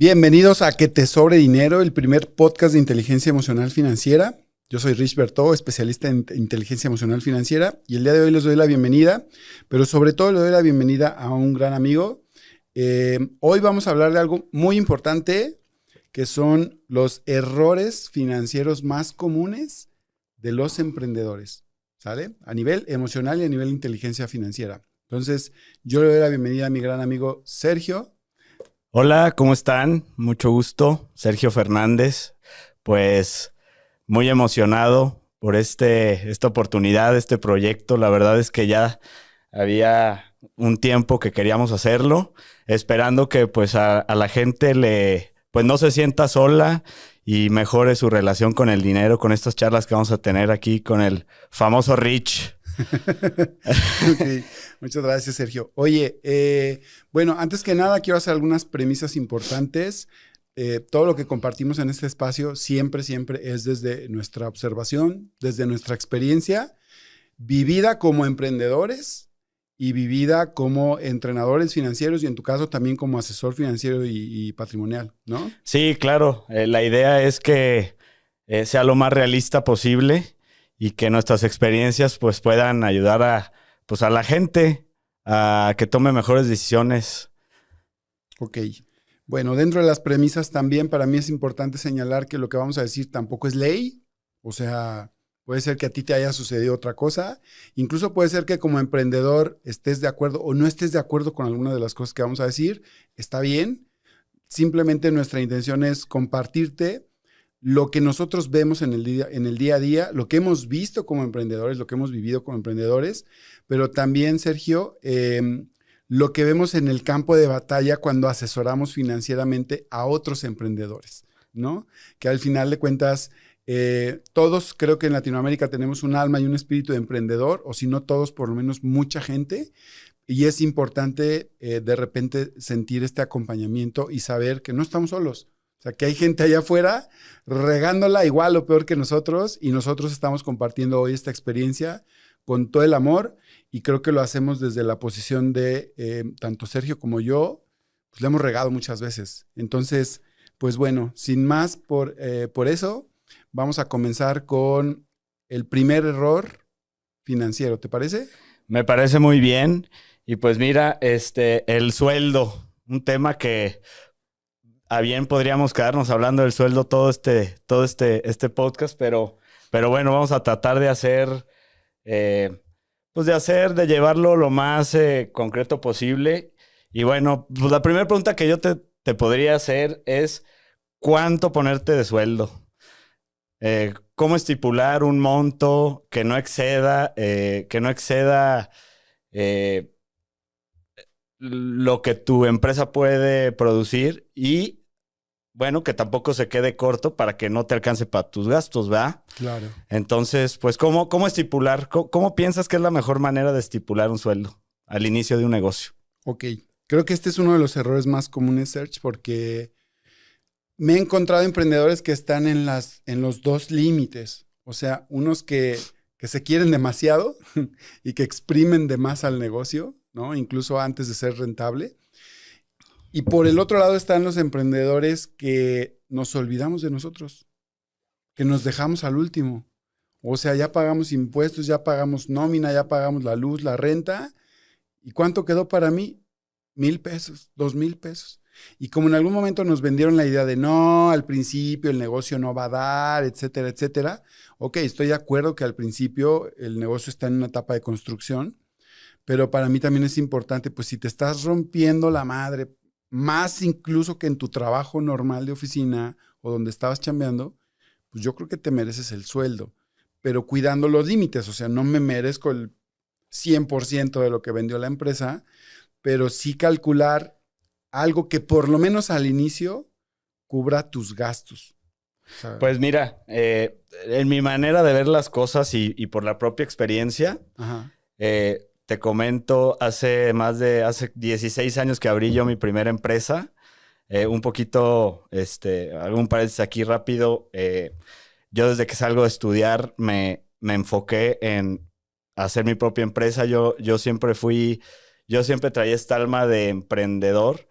Bienvenidos a Que Te Sobre Dinero, el primer podcast de inteligencia emocional financiera. Yo soy Rich Berto, especialista en inteligencia emocional financiera, y el día de hoy les doy la bienvenida, pero sobre todo le doy la bienvenida a un gran amigo. Hoy vamos a hablar de algo muy importante, que son los errores financieros más comunes de los emprendedores, ¿sale? A nivel emocional y a nivel inteligencia financiera. Entonces, yo le doy la bienvenida a mi gran amigo Sergio. Hola, ¿cómo están? Mucho gusto, Sergio Fernández. Pues muy emocionado por esta oportunidad, este proyecto. La verdad es que ya había un tiempo que queríamos hacerlo, esperando que pues a la gente pues no se sienta sola y mejore su relación con el dinero, con estas charlas que vamos a tener aquí con el famoso Rich. Okay. Muchas gracias, Sergio. Oye, bueno, antes que nada quiero hacer algunas premisas importantes. Todo lo que compartimos en este espacio siempre es desde nuestra observación, desde nuestra experiencia, vivida como emprendedores y vivida como entrenadores financieros y en tu caso también como asesor financiero y patrimonial, ¿no? Sí, claro. La idea es que sea lo más realista posible y que nuestras experiencias pues puedan ayudar a la gente a que tome mejores decisiones. Ok. Bueno, dentro de las premisas también para mí es importante señalar que lo que vamos a decir tampoco es ley. O sea, puede ser que a ti te haya sucedido otra cosa. Incluso puede ser que como emprendedor estés de acuerdo o no estés de acuerdo con alguna de las cosas que vamos a decir. Está bien. Simplemente nuestra intención es compartirte lo que nosotros vemos en el día a día, lo que hemos visto como emprendedores, lo que hemos vivido como emprendedores, pero también, Sergio, lo que vemos en el campo de batalla cuando asesoramos financieramente a otros emprendedores, ¿no? Que al final de cuentas, todos creo que en Latinoamérica tenemos un alma y un espíritu de emprendedor, o si no todos, por lo menos mucha gente, y es importante de repente sentir este acompañamiento y saber que no estamos solos. O sea, que hay gente allá afuera regándola igual o peor que nosotros y nosotros estamos compartiendo hoy esta experiencia con todo el amor y creo que lo hacemos desde la posición de tanto Sergio como yo, pues le hemos regado muchas veces. Entonces, pues bueno, sin más por eso, vamos a comenzar con el primer error financiero, ¿te parece? Me parece muy bien. Y pues mira, el sueldo, un tema que a bien podríamos quedarnos hablando del sueldo este podcast, pero bueno, vamos a tratar de hacer, de llevarlo lo más concreto posible. Y bueno, pues la primera pregunta que yo te podría hacer es, ¿cuánto ponerte de sueldo? ¿Cómo estipular un monto que no exceda eh, lo que tu empresa puede producir y, bueno, que tampoco se quede corto para que no te alcance para tus gastos, ¿verdad? Claro. Entonces, pues, ¿cómo estipular? ¿Cómo piensas que es la mejor manera de estipular un sueldo al inicio de un negocio? Ok. Creo que este es uno de los errores más comunes, Serge, porque me he encontrado emprendedores que están en los dos límites. O sea, unos que se quieren demasiado y que exprimen de más al negocio, ¿no? Incluso antes de ser rentable. Y por el otro lado están los emprendedores que nos olvidamos de nosotros, que nos dejamos al último. O sea, ya pagamos impuestos, ya pagamos nómina, ya pagamos la luz, la renta. ¿Y cuánto quedó para mí? 1,000 pesos, 2,000 pesos. Y como en algún momento nos vendieron la idea de no, al principio el negocio no va a dar, etcétera, etcétera. Ok, estoy de acuerdo que al principio el negocio está en una etapa de construcción, pero para mí también es importante, pues si te estás rompiendo la madre, más incluso que en tu trabajo normal de oficina o donde estabas chambeando, pues yo creo que te mereces el sueldo, pero cuidando los límites, o sea, no me merezco el 100% de lo que vendió la empresa, pero sí calcular algo que por lo menos al inicio cubra tus gastos. O sea, Pues mira, en mi manera de ver las cosas y por la propia experiencia, ajá, te comento, hace 16 años que abrí yo mi primera empresa. Un poquito, hago un paréntesis aquí rápido. Yo desde que salgo de estudiar me enfoqué en hacer mi propia empresa. Yo siempre traía esta alma de emprendedor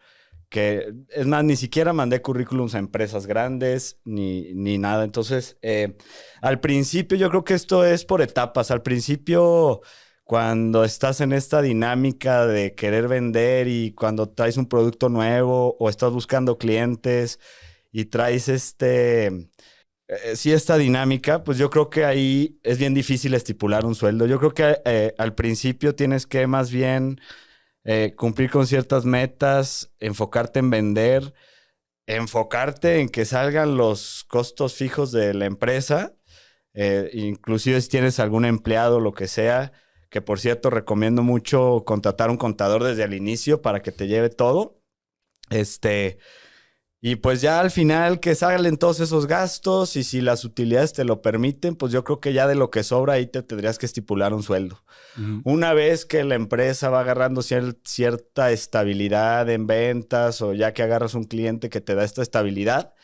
que, es más, ni siquiera mandé currículums a empresas grandes ni nada. Entonces, al principio yo creo que esto es por etapas. Al principio, cuando estás en esta dinámica de querer vender y cuando traes un producto nuevo o estás buscando clientes y traes sí, esta dinámica, pues yo creo que ahí es bien difícil estipular un sueldo. Yo creo que al principio tienes que más bien cumplir con ciertas metas, enfocarte en vender, enfocarte en que salgan los costos fijos de la empresa, inclusive si tienes algún empleado, lo que sea, que por cierto recomiendo mucho contratar un contador desde el inicio para que te lleve todo. Y pues ya al final que salen todos esos gastos y si las utilidades te lo permiten, pues yo creo que ya de lo que sobra ahí te tendrías que estipular un sueldo. Una vez que la empresa va agarrando cierta estabilidad en ventas o ya que agarras un cliente que te da esta estabilidad,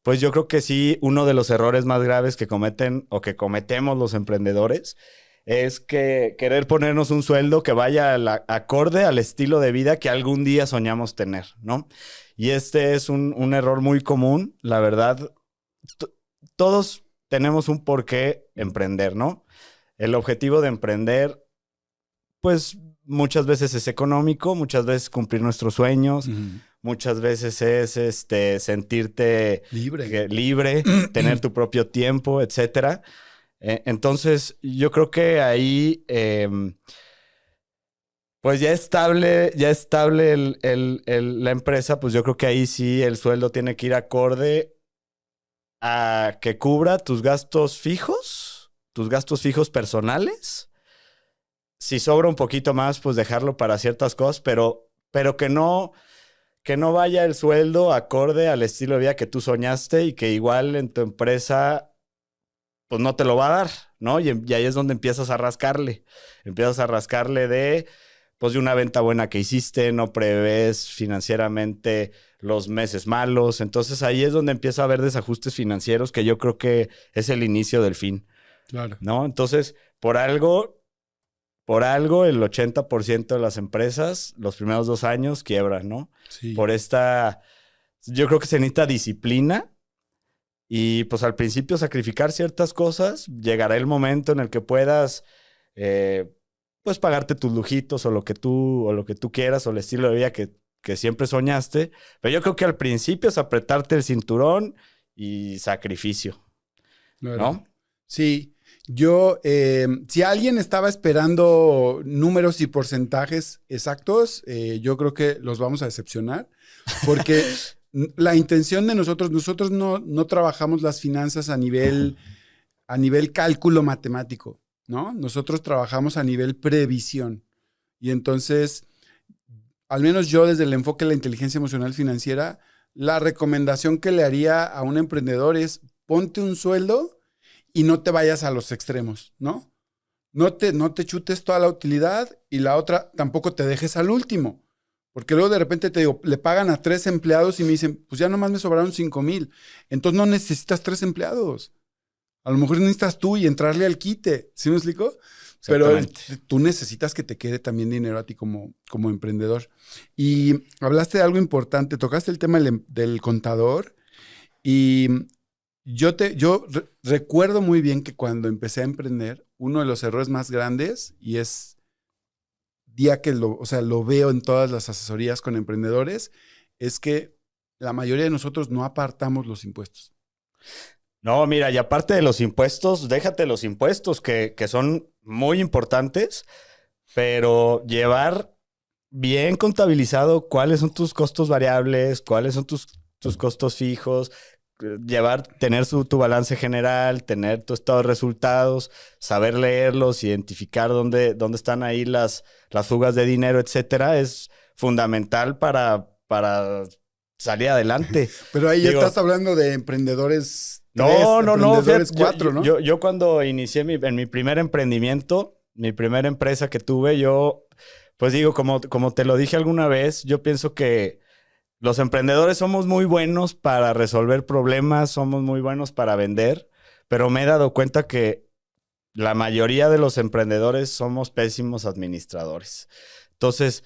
pues yo creo que sí, uno de los errores más graves que cometen o que cometemos los emprendedores es que querer ponernos un sueldo que vaya acorde al estilo de vida que algún día soñamos tener, ¿no? Y este es un error muy común, la verdad. Todos tenemos un porqué emprender, ¿no? El objetivo de emprender, pues muchas veces es económico, muchas veces cumplir nuestros sueños, muchas veces es sentirte libre, tener tu propio tiempo, etcétera. Entonces, yo creo que ahí, pues ya estable la empresa, pues yo creo que ahí sí el sueldo tiene que ir acorde a que cubra tus gastos fijos personales. Si sobra un poquito más, pues dejarlo para ciertas cosas, pero que no vaya el sueldo acorde al estilo de vida que tú soñaste y que igual en tu empresa pues no te lo va a dar, ¿no? Y ahí es donde empiezas a rascarle. Empiezas a rascarle pues de una venta buena que hiciste, no prevés financieramente los meses malos. Entonces ahí es donde empieza a haber desajustes financieros que yo creo que es el inicio del fin. Claro. ¿No? Entonces, por algo, el 80% de las empresas, los primeros 2 años, quiebran, ¿no? Sí. Yo creo que se necesita disciplina. Y pues al principio sacrificar ciertas cosas, llegará el momento en el que puedas pues pagarte tus lujitos o lo que tú quieras o el estilo de vida que siempre soñaste. Pero yo creo que al principio es apretarte el cinturón y sacrificio, Claro. ¿no? Sí, yo, si alguien estaba esperando números y porcentajes exactos, yo creo que los vamos a decepcionar porque... La intención de nosotros no trabajamos las finanzas a nivel cálculo matemático, ¿no? Nosotros trabajamos a nivel previsión. Y entonces, al menos yo desde el enfoque de la inteligencia emocional financiera, la recomendación que le haría a un emprendedor es ponte un sueldo y no te vayas a los extremos, ¿no? No te chutes toda la utilidad y la otra tampoco te dejes al último. Porque luego de repente te digo, le pagan a 3 empleados y me dicen, pues ya nomás me sobraron 5,000. Entonces no necesitas 3 empleados. A lo mejor necesitas tú y entrarle al quite. ¿Sí me explico? Pero tú necesitas que te quede también dinero a ti como emprendedor. Y hablaste de algo importante, tocaste el tema del contador. Y yo recuerdo muy bien que cuando empecé a emprender, uno de los errores más grandes, y es día que lo veo en todas las asesorías con emprendedores, es que la mayoría de nosotros no apartamos los impuestos. No, mira, y aparte de los impuestos, déjate los impuestos que son muy importantes, pero llevar bien contabilizado cuáles son tus costos variables, cuáles son tus costos fijos, tener tu balance general, tener tu estado de resultados, saber leerlos, identificar dónde están ahí las fugas de dinero, etcétera, es fundamental para salir adelante. Pero ahí estás hablando de emprendedores 3, no, emprendedores 4, ¿no? Yo cuando inicié en mi primer emprendimiento, mi primera empresa que tuve, yo, pues digo, como te lo dije alguna vez, yo pienso que los emprendedores somos muy buenos para resolver problemas, somos muy buenos para vender, pero me he dado cuenta que la mayoría de los emprendedores somos pésimos administradores. Entonces,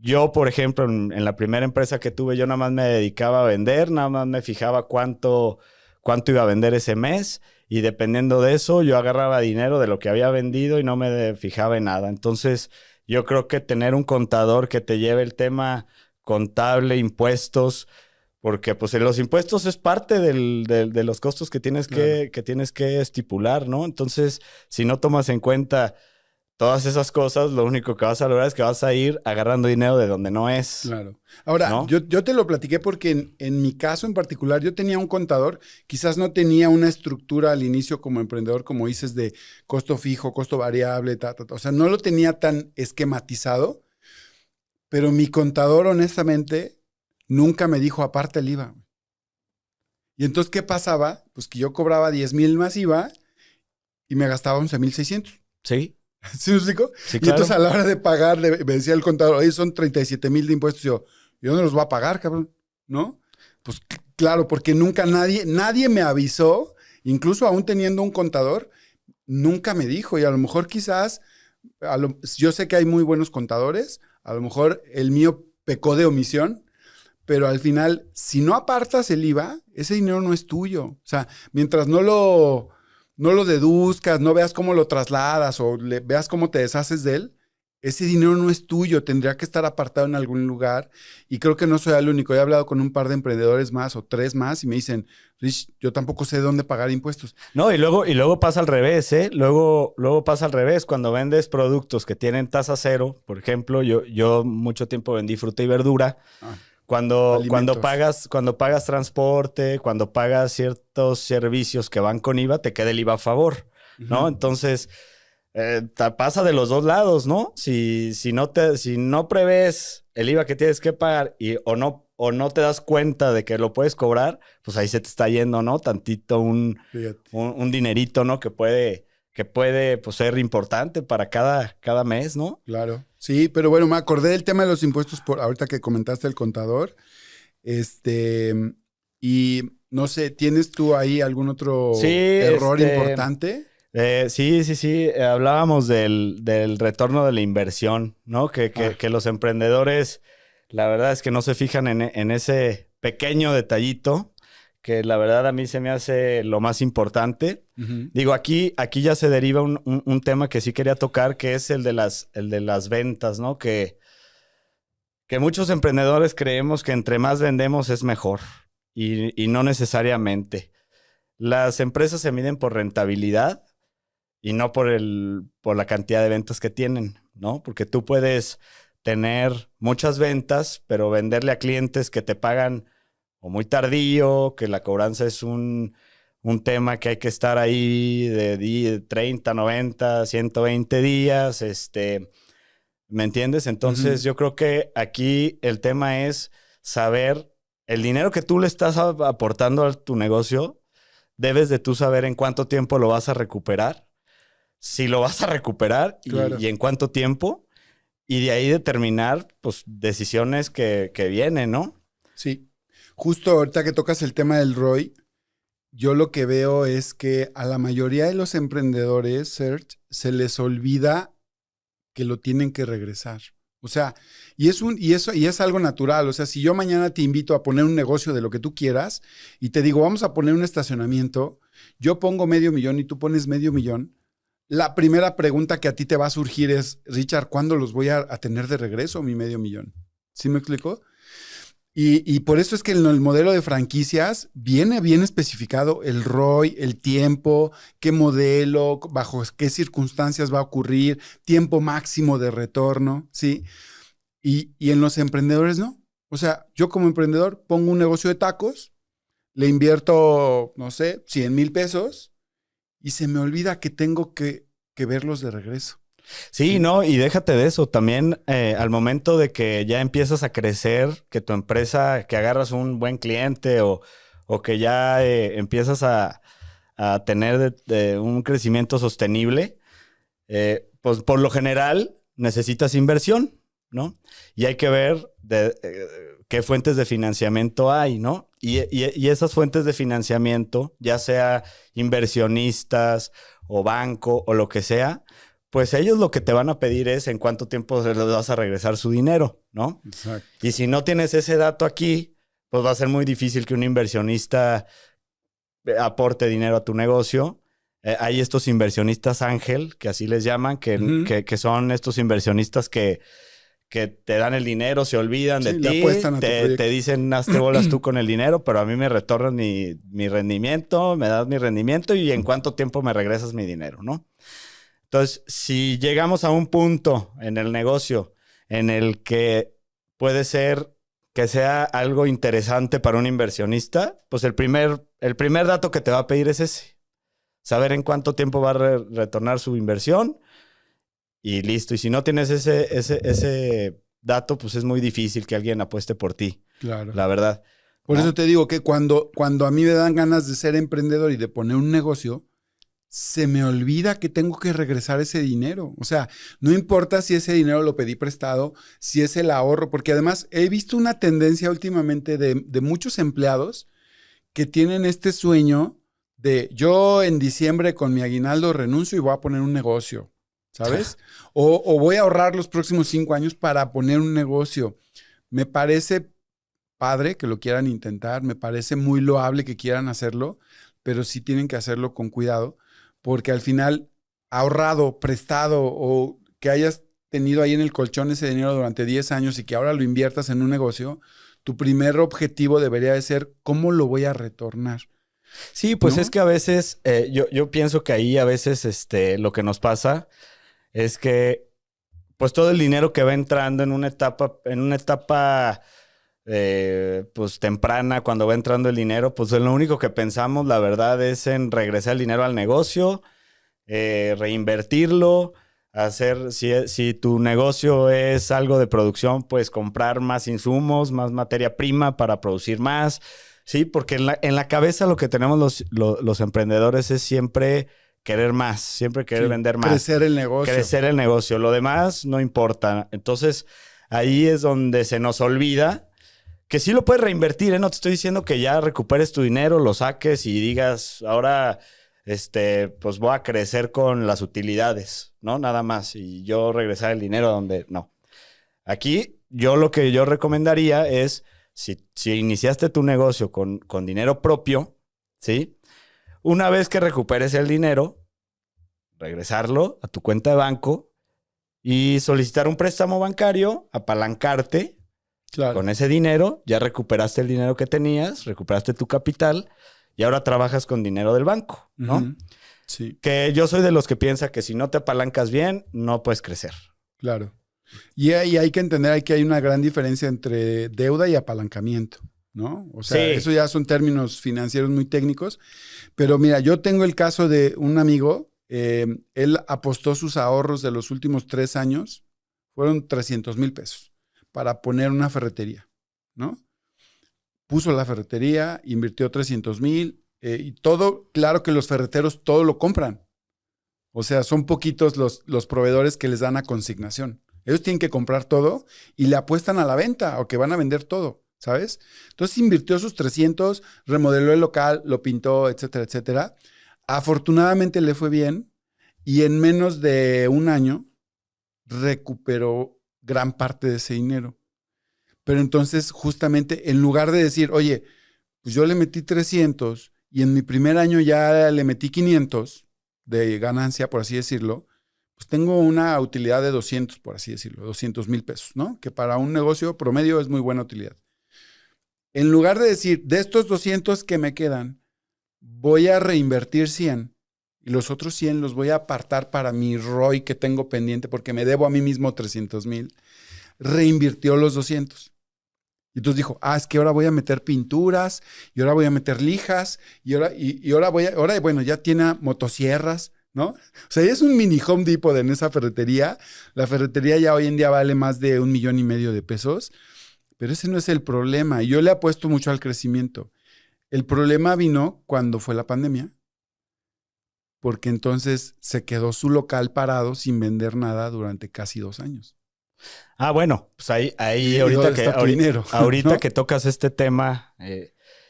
Yo, por ejemplo, en la primera empresa que tuve, yo nada más me dedicaba a vender, nada más me fijaba cuánto iba a vender ese mes y dependiendo de eso, yo agarraba dinero de lo que había vendido y no me fijaba en nada. Entonces, yo creo que tener un contador que te lleve el tema contable, impuestos, porque pues en los impuestos es parte de los costos que tienes Claro. que tienes que estipular, ¿no? Entonces, si no tomas en cuenta todas esas cosas, lo único que vas a lograr es que vas a ir agarrando dinero de donde no es, Claro. Ahora, ¿no? yo te lo platiqué porque en mi caso en particular, yo tenía un contador, quizás no tenía una estructura al inicio como emprendedor, como dices, de costo fijo, costo variable, o sea, no lo tenía tan esquematizado, pero mi contador, honestamente, nunca me dijo aparte el IVA. Y entonces, ¿qué pasaba? Pues que yo cobraba 10,000 más IVA y me gastaba 11,600. Sí, ¿Sí me explico? sí, Y entonces claro. a la hora de pagar, me decía el contador, oye, son 37,000 de impuestos. Yo no los voy a pagar, cabrón, ¿no? Pues claro, porque nunca nadie me avisó, incluso aún teniendo un contador, nunca me dijo. Y a lo mejor quizás, yo sé que hay muy buenos contadores, a lo mejor el mío pecó de omisión, pero al final, si no apartas el IVA, ese dinero no es tuyo. O sea, mientras no lo deduzcas, no veas cómo lo trasladas o veas cómo te deshaces de él, ese dinero no es tuyo, tendría que estar apartado en algún lugar. Y creo que no soy el único. He hablado con un par de emprendedores más o tres más y me dicen, Rich, yo tampoco sé dónde pagar impuestos. No, y luego pasa al revés, ¿eh? Luego pasa al revés. Cuando vendes productos que tienen tasa cero, por ejemplo, yo mucho tiempo vendí fruta y verdura. Ah, Cuando alimentos. pagas transporte, cuando pagas ciertos servicios que van con IVA, te queda el IVA a favor, ¿no? Ujú. Entonces, pasa de los dos lados, ¿no? Si no prevés el IVA que tienes que pagar o no te das cuenta de que lo puedes cobrar, pues ahí se te está yendo, ¿no? Tantito Fíjate. un dinerito, ¿no? Que puede pues, ser importante para cada mes, ¿no? Claro. Sí, pero bueno, me acordé del tema de los impuestos por ahorita que comentaste el contador. Este, y no sé, ¿tienes tú ahí algún Sí, otro error importante? sí, sí, sí. Hablábamos del retorno de la inversión, ¿no? Que, Ah, que, que los emprendedores, la verdad es que no se fijan en ese pequeño detallito, que la verdad a mí se me hace lo más importante. ujú. Digo, aquí ya se deriva un tema que sí quería tocar, que es el de las ventas, ¿no? Que muchos emprendedores creemos que entre más vendemos es mejor y no necesariamente. Las empresas se miden por rentabilidad y no por la cantidad de ventas que tienen, ¿no? Porque tú puedes tener muchas ventas, pero venderle a clientes que te pagan o muy tardío, que la cobranza es un tema que hay que estar ahí de 30, 90, 120 días, ¿me entiendes? Ujú. Entonces yo creo que aquí el tema es saber el dinero que tú le estás aportando a tu negocio, debes de tú saber en cuánto tiempo lo vas a recuperar, si lo vas a recuperar y Claro, en cuánto tiempo, y de ahí determinar, pues, decisiones que vienen, ¿no? sí. Justo ahorita que tocas el tema del ROI, yo lo que veo es que a la mayoría de los emprendedores, Serge, se les olvida que lo tienen que regresar. O sea, y es algo natural. O sea, si yo mañana te invito a poner un negocio de lo que tú quieras y te digo, vamos a poner un estacionamiento, yo pongo 500,000 y tú pones 500,000, la primera pregunta que a ti te va a surgir es, Richard, ¿cuándo los voy a tener de regreso mi 500,000? ¿Sí me explico? Y por eso es que en el modelo de franquicias viene bien especificado el ROI, el tiempo, qué modelo, bajo qué circunstancias va a ocurrir, tiempo máximo de retorno, ¿sí? Y en los emprendedores no. O sea, yo como emprendedor pongo un negocio de tacos, le invierto, no sé, 100,000 pesos y se me olvida que tengo que verlos de regreso, Sí, ¿sí? no, y déjate de eso. También al momento de que ya empiezas a crecer, que tu empresa, que agarras un buen cliente o que ya empiezas a tener un crecimiento sostenible, pues por lo general necesitas inversión, ¿no? Y hay que ver qué fuentes de financiamiento hay, ¿no? Y esas fuentes de financiamiento, ya sea inversionistas o banco o lo que sea, pues ellos lo que te van a pedir es en cuánto tiempo les vas a regresar su dinero, ¿no? Exacto. Y si no tienes ese dato aquí, pues va a ser muy difícil que un inversionista aporte dinero a tu negocio. Hay estos inversionistas ángel, que así les llaman, que son estos inversionistas que te dan el dinero, se olvidan de le ti, apuestan a tu proyecto. te dicen, hazte bolas tú con el dinero, pero a mí me retornas mi rendimiento, me das mi rendimiento y en cuánto tiempo me regresas mi dinero, ¿no? Entonces, si llegamos a un punto en el negocio en el que puede ser que sea algo interesante para un inversionista, pues el primer dato que te va a pedir es ese. Saber en cuánto tiempo va a retornar su inversión y listo. Y si no tienes ese dato, pues es muy difícil que alguien apueste por ti. Claro. La verdad. Por eso te digo que cuando a mí me dan ganas de ser emprendedor y de poner un negocio, se me olvida que tengo que regresar ese dinero. O sea, no importa si ese dinero lo pedí prestado, si es el ahorro, porque además he visto una tendencia últimamente de muchos empleados que tienen este sueño de yo en diciembre con mi aguinaldo renuncio y voy a poner un negocio, ¿sabes? O voy a ahorrar los próximos 5 años para poner un negocio. Me parece padre que lo quieran intentar, me parece muy loable que quieran hacerlo, pero sí tienen que hacerlo con cuidado, porque al final ahorrado, prestado o que hayas tenido ahí en el colchón ese dinero durante 10 años y que ahora lo inviertas en un negocio, tu primer objetivo debería de ser cómo lo voy a retornar. Sí, pues ¿no? es que a veces, yo pienso que ahí a veces lo que nos pasa es que pues todo el dinero que va entrando en una etapa pues temprana, cuando va entrando el dinero, pues lo único que pensamos, la verdad, es en regresar el dinero al negocio, reinvertirlo, hacer, si tu negocio es algo de producción, pues comprar más insumos, más materia prima para producir más, ¿sí? Porque en la cabeza lo que tenemos los emprendedores es siempre querer más, siempre querer vender más. Crecer el negocio. Crecer el negocio. Lo demás no importa. Entonces, ahí es donde se nos olvida que sí lo puedes reinvertir, ¿eh? No te estoy diciendo que ya recuperes tu dinero, lo saques y digas, ahora, pues voy a crecer con las utilidades, ¿no? Nada más. Y yo regresar el dinero a donde... No. Aquí, lo que yo recomendaría es, si iniciaste tu negocio con dinero propio, ¿sí? Una vez que recuperes el dinero, regresarlo a tu cuenta de banco y solicitar un préstamo bancario, apalancarte. Claro. Con ese dinero, ya recuperaste el dinero que tenías, recuperaste tu capital y ahora trabajas con dinero del banco, ¿no? Uh-huh. Sí. Que yo soy de los que piensa que si no te apalancas bien, no puedes crecer. Claro. Y hay que entender que hay una gran diferencia entre deuda y apalancamiento, ¿no? O sea, sí. Eso ya son términos financieros muy técnicos. Pero mira, yo tengo el caso de un amigo, él apostó sus ahorros de los últimos 3 años, fueron 300,000 pesos. Para poner una ferretería, ¿no? Puso la ferretería, invirtió 300,000 y todo, claro que los ferreteros todo lo compran. O sea, son poquitos los proveedores que les dan a consignación. Ellos tienen que comprar todo y le apuestan a la venta o que van a vender todo, ¿sabes? Entonces invirtió sus 300, remodeló el local, lo pintó, etcétera, etcétera. Afortunadamente le fue bien y en menos de un año recuperó gran parte de ese dinero. Pero entonces, justamente, en lugar de decir, oye, pues yo le metí 300 y en mi primer año ya le metí 500 de ganancia, por así decirlo, pues tengo una utilidad de 200, por así decirlo, 200,000 pesos, ¿no? Que para un negocio promedio es muy buena utilidad. En lugar de decir, de estos 200 que me quedan, voy a reinvertir 100 y los otros 100 los voy a apartar para mi ROI que tengo pendiente porque me debo a mí mismo 300,000. Reinvirtió los 200. Y entonces dijo, es que ahora voy a meter pinturas y ahora voy a meter lijas y ahora bueno, ya tiene motosierras, ¿no? O sea, es un mini Home Depot en esa ferretería. La ferretería ya hoy en día vale más de 1,5 millones de pesos, pero ese no es el problema. Y yo le apuesto mucho al crecimiento. El problema vino cuando fue la pandemia, porque entonces se quedó su local parado sin vender nada durante casi 2 años. Bueno, pues ahí ahorita ¿no? que tocas este tema,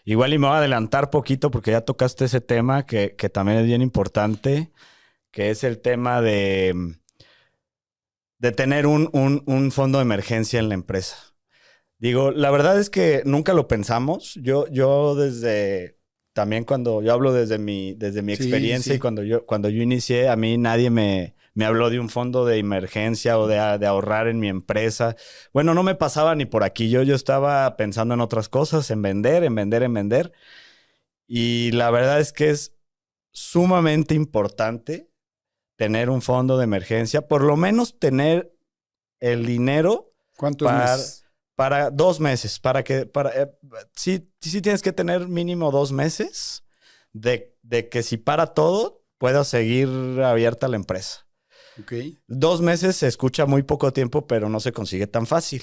igual y me voy a adelantar poquito porque ya tocaste ese tema que también es bien importante, que es el tema de de tener un fondo de emergencia en la empresa. Digo, la verdad es que nunca lo pensamos. Yo desde, también cuando yo hablo desde mi experiencia y cuando yo inicié, a mí nadie me habló de un fondo de emergencia o de ahorrar en mi empresa. Bueno, no me pasaba ni por aquí. Yo estaba pensando en otras cosas, en vender, en vender, en vender. Y la verdad es que es sumamente importante tener un fondo de emergencia, por lo menos tener el dinero ¿Cuántos meses? para 2 meses, sí tienes que tener mínimo 2 meses de que si para todo, puedas seguir abierta la empresa. Ok. 2 meses se escucha muy poco tiempo, pero no se consigue tan fácil,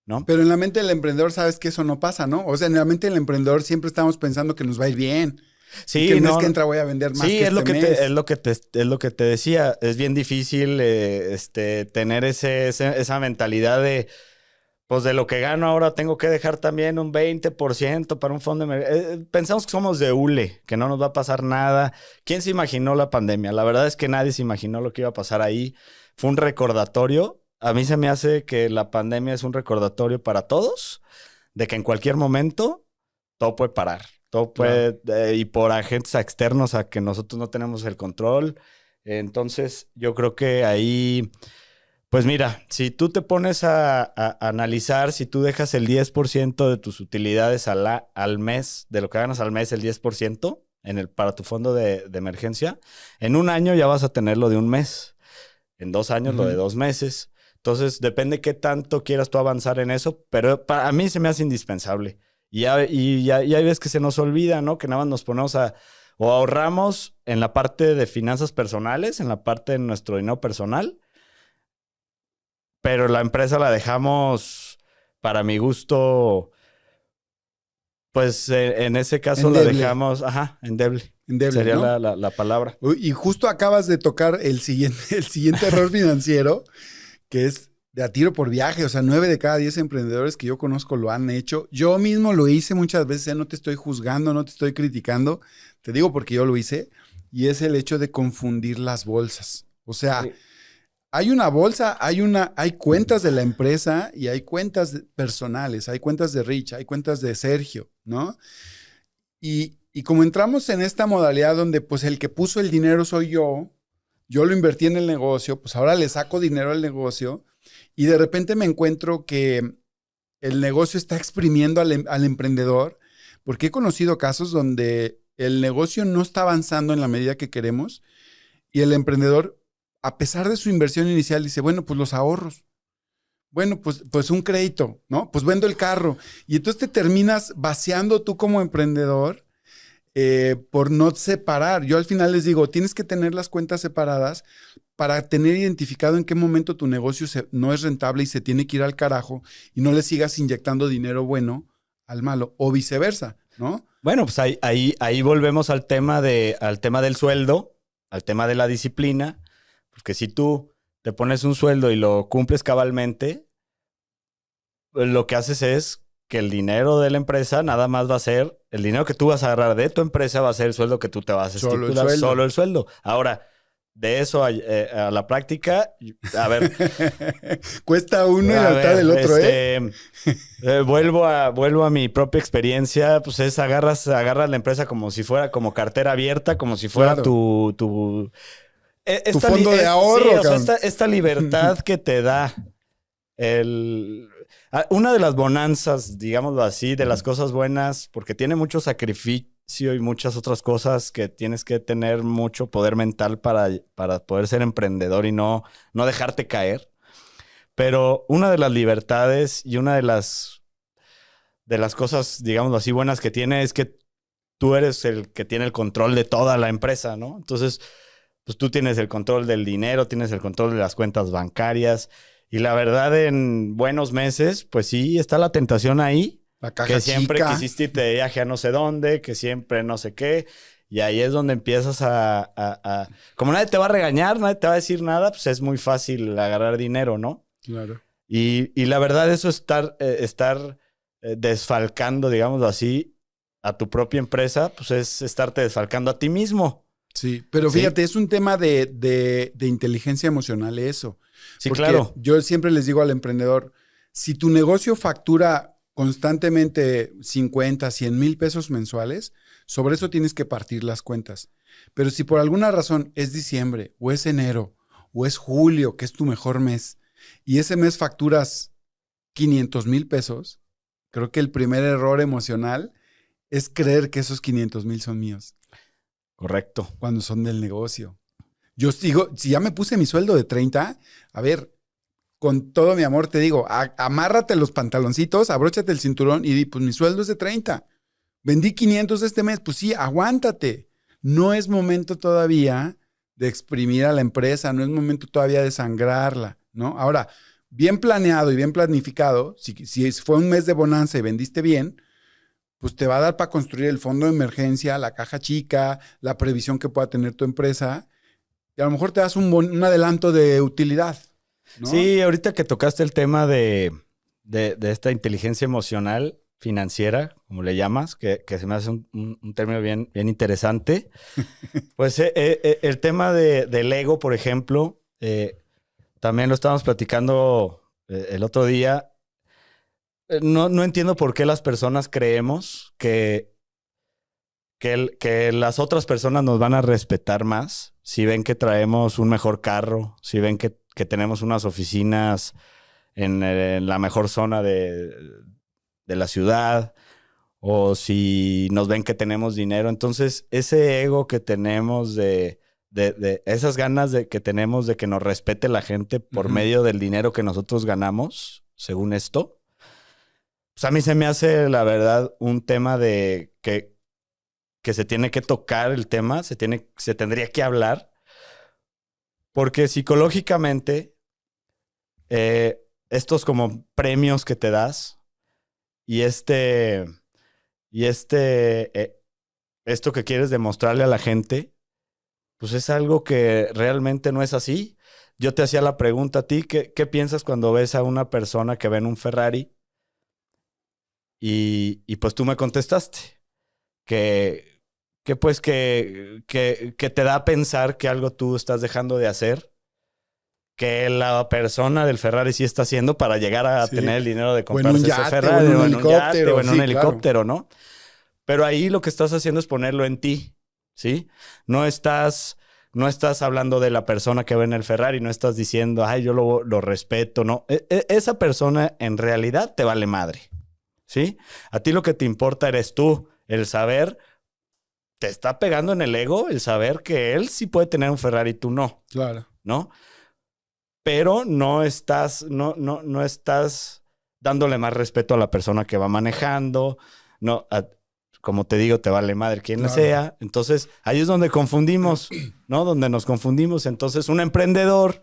¿no? Pero en la mente del emprendedor sabes que eso no pasa, ¿no? O sea, en la mente del emprendedor siempre estamos pensando que nos va a ir bien. Sí, y que el mes que entra voy a vender más que es lo este que mes. es lo que te decía. Es bien difícil tener esa mentalidad de, pues de lo que gano ahora tengo que dejar también un 20% para un fondo de emergencia. Pensamos que somos de hule, que no nos va a pasar nada. ¿Quién se imaginó la pandemia? La verdad es que nadie se imaginó lo que iba a pasar ahí. Fue un recordatorio. A mí se me hace que la pandemia es un recordatorio para todos de que en cualquier momento todo puede parar. Todo puede, y por agentes externos a que nosotros no tenemos el control. Entonces, yo creo que ahí, pues mira, si tú te pones a analizar, si tú dejas el 10% de tus utilidades al mes, de lo que ganas al mes, el 10% para tu fondo de emergencia, en un año ya vas a tener lo de un mes. En 2 años, lo de 2 meses. Entonces, depende qué tanto quieras tú avanzar en eso, pero para mí se me hace indispensable. Y hay veces que se nos olvida, ¿no? Que nada más nos ponemos o ahorramos en la parte de finanzas personales, en la parte de nuestro dinero personal, pero la empresa la dejamos, para mi gusto, pues en ese caso la Endeble. dejamos, endeble. Endeble, Sería ¿no? la palabra. Y justo acabas de tocar el siguiente error financiero, que es de a tiro por viaje. O sea, 9 de cada 10 emprendedores que yo conozco lo han hecho. Yo mismo lo hice muchas veces, no te estoy juzgando, no te estoy criticando. Te digo porque yo lo hice. Y es el hecho de confundir las bolsas. O sea, hay una bolsa, hay cuentas de la empresa y hay cuentas personales, hay cuentas de Rich, hay cuentas de Sergio, ¿no? Y como entramos en esta modalidad donde pues el que puso el dinero soy yo lo invertí en el negocio, pues ahora le saco dinero al negocio y de repente me encuentro que el negocio está exprimiendo al emprendedor, porque he conocido casos donde el negocio no está avanzando en la medida que queremos y el emprendedor, a pesar de su inversión inicial, dice, bueno, pues los ahorros. Bueno, pues un crédito, ¿no? Pues vendo el carro. Y entonces te terminas vaciando tú como emprendedor por no separar. Yo al final les digo, tienes que tener las cuentas separadas para tener identificado en qué momento tu negocio no es rentable y se tiene que ir al carajo y no le sigas inyectando dinero bueno al malo o viceversa, ¿no? Bueno, pues ahí volvemos al tema del sueldo, al tema de la disciplina, porque si tú te pones un sueldo y lo cumples cabalmente, lo que haces es que el dinero de la empresa nada más va a ser, el dinero que tú vas a agarrar de tu empresa va a ser el sueldo que tú te vas a estipular, solo el sueldo. Ahora, de eso a la práctica, a ver. Cuesta uno y la mitad del otro, vuelvo a mi propia experiencia, pues es agarras la empresa como si fuera como cartera abierta, como si fuera tu fondo de ahorro. Sí, o sea, esta libertad que te da una de las bonanzas, digámoslo así, de las cosas buenas, porque tiene mucho sacrificio y muchas otras cosas que tienes que tener mucho poder mental para poder ser emprendedor y no dejarte caer. Pero una de las libertades y una de las cosas, digámoslo así, buenas que tiene es que tú eres el que tiene el control de toda la empresa, ¿no? Entonces, pues tú tienes el control del dinero, tienes el control de las cuentas bancarias. Y la verdad, en buenos meses, pues sí, está la tentación ahí. La caja que siempre chica. quisiste irte de viaje a no sé dónde, que siempre no sé qué. Y ahí es donde empiezas como nadie te va a regañar, nadie te va a decir nada, pues es muy fácil agarrar dinero, ¿no? Claro. Y la verdad, eso estar desfalcando, digámoslo así, a tu propia empresa, pues es estarte desfalcando a ti mismo. Sí, pero ¿Sí? fíjate, es un tema de inteligencia emocional eso. Sí, Porque claro. yo siempre les digo al emprendedor, si tu negocio factura constantemente 50, 100 mil pesos mensuales, sobre eso tienes que partir las cuentas. Pero si por alguna razón es diciembre o es enero o es julio, que es tu mejor mes, y ese mes facturas 500 mil pesos, creo que el primer error emocional es creer que esos 500 mil son míos Correcto. cuando son del negocio. Yo sigo, si ya me puse mi sueldo de 30, a ver, con todo mi amor te digo, amárrate los pantaloncitos, abróchate el cinturón y di, pues mi sueldo es de 30. Vendí 500 este mes, pues sí, aguántate. No es momento todavía de exprimir a la empresa, no es momento todavía de sangrarla, ¿no? Ahora, bien planeado y bien planificado, si fue un mes de bonanza y vendiste bien, pues te va a dar para construir el fondo de emergencia, la caja chica, la previsión que pueda tener tu empresa, y a lo mejor te das un adelanto de utilidad, ¿no? Sí, ahorita que tocaste el tema de esta inteligencia emocional financiera, como le llamas, que se me hace un término bien, bien interesante. Pues el tema del ego, por ejemplo, también lo estábamos platicando el otro día. No entiendo por qué las personas creemos que las otras personas nos van a respetar más si ven que traemos un mejor carro, si ven que tenemos unas oficinas en la mejor zona de la ciudad, o si nos ven que tenemos dinero. Entonces, ese ego que tenemos de esas ganas que tenemos de que nos respete la gente por medio del dinero que nosotros ganamos, según esto, pues a mí se me hace, la verdad, un tema de que se tiene que tocar el tema, se tendría que hablar, porque psicológicamente estos como premios que te das y esto que quieres demostrarle a la gente, pues es algo que realmente no es así. Yo te hacía la pregunta a ti, ¿qué piensas cuando ves a una persona que ve en un Ferrari? Y pues tú me contestaste que pues que te da a pensar que algo tú estás dejando de hacer, que la persona del Ferrari sí está haciendo para llegar a Sí. tener el dinero de O en un comprarse ese yate, Ferrari, o en un o en un yate, helicóptero, o en un sí, claro. helicóptero, ¿no? Pero ahí lo que estás haciendo es ponerlo en ti, ¿sí? No estás hablando de la persona que ve en el Ferrari, no estás diciendo, ay, yo lo respeto, ¿no? Esa persona en realidad te vale madre, ¿sí? A ti lo que te importa eres tú, el saber, te está pegando en el ego el saber que él sí puede tener un Ferrari y tú no, Claro. ¿no? Pero no estás dándole más respeto a la persona que va manejando, no, como te digo, te vale madre quien Claro. sea. Entonces, ahí es donde confundimos, ¿no? Donde nos confundimos. Entonces, un emprendedor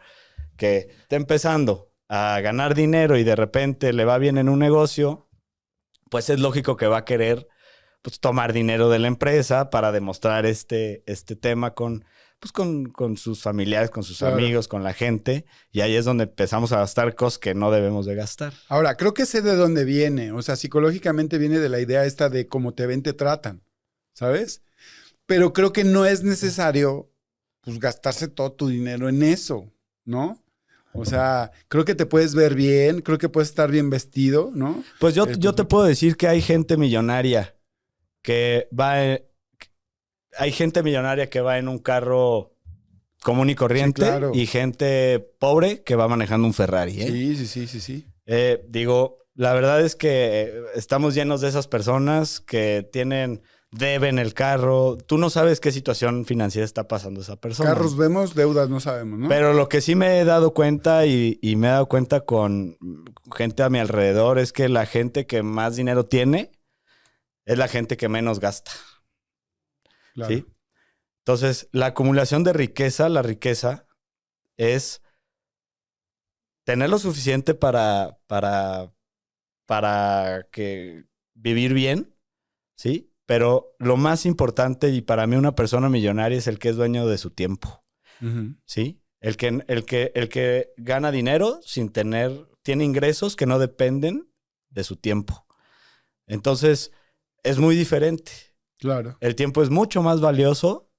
que está empezando a ganar dinero y de repente le va bien en un negocio, pues es lógico que va a querer pues, tomar dinero de la empresa para demostrar este tema con sus familiares, con sus Claro. amigos, con la gente. Y ahí es donde empezamos a gastar cosas que no debemos de gastar. Ahora, creo que sé de dónde viene. O sea, psicológicamente viene de la idea esta de cómo te ven, te tratan, ¿sabes? Pero creo que no es necesario, pues, gastarse todo tu dinero en eso, ¿no? O sea, creo que te puedes ver bien, creo que puedes estar bien vestido, ¿no? Pues yo te puedo decir que hay gente millonaria que hay gente millonaria que va en un carro común y corriente, Sí, claro. y gente pobre que va manejando un Ferrari, ¿eh? Sí. Digo, la verdad es que estamos llenos de esas personas que deben el carro. Tú no sabes qué situación financiera está pasando esa persona. Carros vemos, deudas no sabemos, ¿no? Pero lo que sí me he dado cuenta y me he dado cuenta con gente a mi alrededor es que la gente que más dinero tiene es la gente que menos gasta. Claro. ¿Sí? Entonces, la acumulación de riqueza, la riqueza es tener lo suficiente para que vivir bien, ¿sí? Pero lo más importante, y para mí una persona millonaria, es el que es dueño de su tiempo, ¿sí? El que gana dinero tiene ingresos que no dependen de su tiempo. Entonces, es muy diferente. Claro. El tiempo es mucho más valioso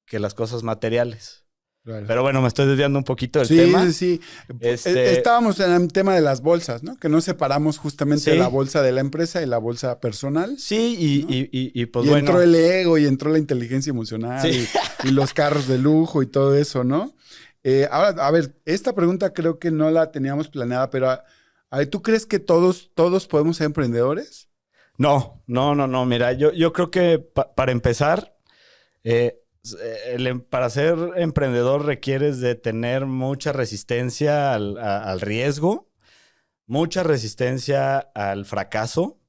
que las cosas materiales. Claro. Pero bueno, me estoy desviando un poquito del Sí, tema. sí, sí. Estábamos en el tema de las bolsas, ¿no? Que no separamos justamente Sí. la bolsa de la empresa y la bolsa personal. Sí, ¿no? y pues Y bueno. entró el ego y entró la inteligencia emocional Sí. y los carros de lujo y todo eso, ¿no? Ahora, a ver, esta pregunta creo que no la teníamos planeada, pero a ver, ¿tú crees que todos podemos ser emprendedores? No. Mira, yo creo que para empezar, para ser emprendedor requieres de tener mucha resistencia al riesgo, mucha resistencia al fracaso.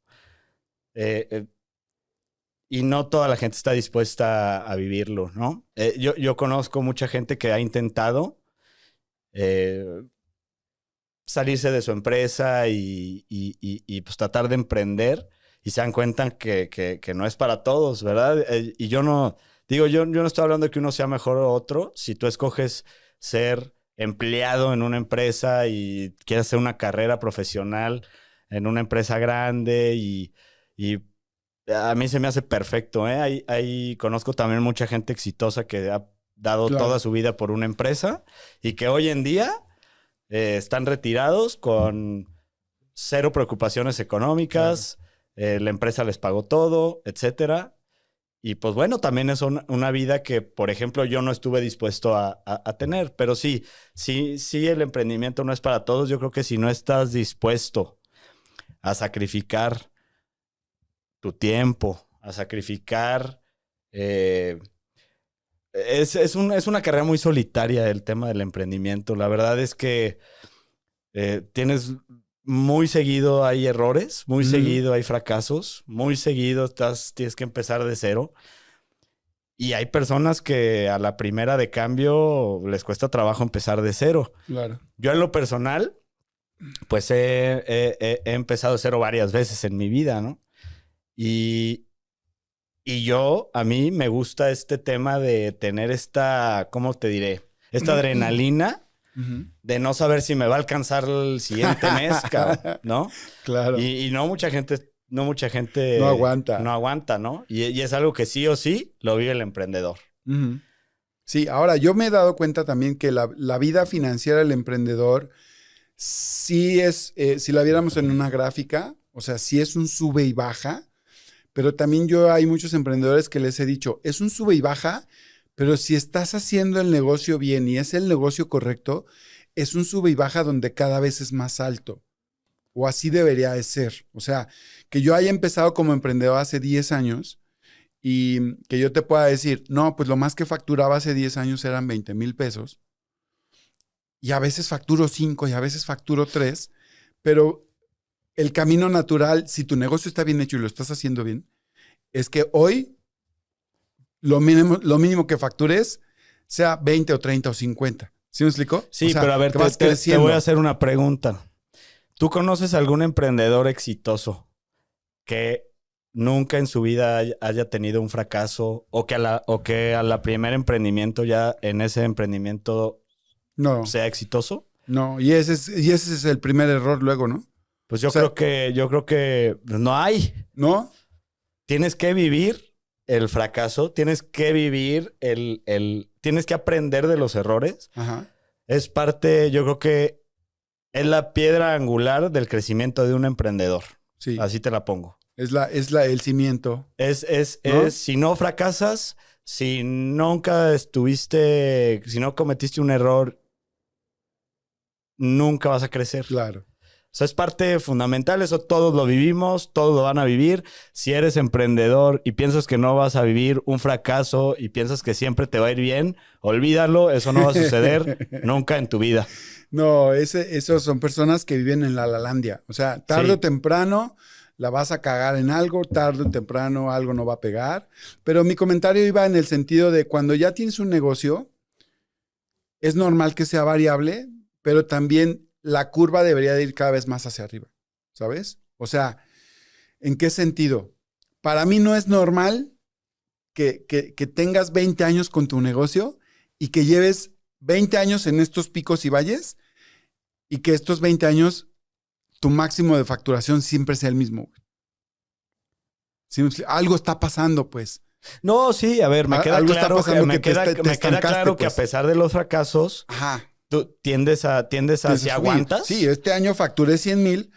Y no toda la gente está dispuesta a vivirlo, ¿no? Yo conozco mucha gente que ha intentado salirse de su empresa y pues tratar de emprender y se dan cuenta que no es para todos, ¿verdad? Y yo no, digo, yo no estoy hablando de que uno sea mejor o otro. Si tú escoges ser empleado en una empresa y quieres hacer una carrera profesional en una empresa grande y a mí se me hace perfecto, ¿eh? Ahí conozco también mucha gente exitosa que ha dado Claro. toda su vida por una empresa y que hoy en día están retirados con cero preocupaciones económicas, la empresa les pagó todo, etcétera. Y pues bueno, también es una vida que, por ejemplo, yo no estuve dispuesto a tener. Pero sí, el emprendimiento no es para todos. Yo creo que si no estás dispuesto a sacrificar tu tiempo, a sacrificar... es una carrera muy solitaria el tema del emprendimiento. La verdad es que tienes muy seguido hay errores, muy seguido hay fracasos, muy seguido tienes que empezar de cero. Y hay personas que a la primera de cambio les cuesta trabajo empezar de cero. Claro. Yo en lo personal, pues he empezado de cero varias veces en mi vida, ¿no? Y a mí me gusta este tema de tener esta, ¿cómo te diré? Esta adrenalina de no saber si me va a alcanzar el siguiente mes, cabrón, ¿no? Claro. Y no mucha gente no aguanta. No aguanta, ¿no? Y es algo que sí o sí lo vive el emprendedor. Sí, ahora yo me he dado cuenta también que la vida financiera del emprendedor sí es, si la viéramos en una gráfica, o sea, sí es un sube y baja, pero también hay muchos emprendedores que les he dicho, es un sube y baja, pero si estás haciendo el negocio bien y es el negocio correcto, es un sube y baja donde cada vez es más alto. O así debería de ser. O sea, que yo haya empezado como emprendedor hace 10 años y que yo te pueda decir, no, pues lo más que facturaba hace 10 años eran 20,000 pesos. Y a veces facturo 5 y a veces facturo 3, pero el camino natural, si tu negocio está bien hecho y lo estás haciendo bien, es que hoy lo mínimo que factures sea 20 o 30 o 50. ¿Sí me explico? Sí, o sea, pero a ver, que vas te creciendo. voy a hacer una pregunta. ¿Tú conoces algún emprendedor exitoso que nunca en su vida haya tenido un fracaso o que a la primer emprendimiento ya en ese emprendimiento sea exitoso? No, y ese es el primer error luego, ¿no? Pues yo creo que no hay. ¿No? Tienes que vivir el fracaso, tienes que vivir tienes que aprender de los errores. Ajá. Es parte, yo creo que es la piedra angular del crecimiento de un emprendedor. Sí. Así te la pongo. Es el cimiento. ¿No? Si no fracasas, si no cometiste un error, nunca vas a crecer. Claro. O sea, es parte fundamental, eso todos lo vivimos, todos lo van a vivir. Si eres emprendedor y piensas que no vas a vivir un fracaso y piensas que siempre te va a ir bien, olvídalo, eso no va a suceder nunca en tu vida. No, esos son personas que viven en la Lalandia. O sea, tarde o temprano la vas a cagar en algo, tarde o temprano algo no va a pegar. Pero mi comentario iba en el sentido de cuando ya tienes un negocio, es normal que sea variable, pero también la curva debería de ir cada vez más hacia arriba, ¿sabes? O sea, ¿en qué sentido? Para mí no es normal que tengas 20 años con tu negocio y que lleves 20 años en estos picos y valles y que estos 20 años tu máximo de facturación siempre sea el mismo. ¿Sí? Algo está pasando, pues. No, sí, a ver, me queda Algo está claro pasando me que te queda, te me queda estancaste, claro que a pues. pesar de los fracasos, Ajá. tú tiendes a Tienes si que subir. aguantas. Sí, este año facturé 100,000,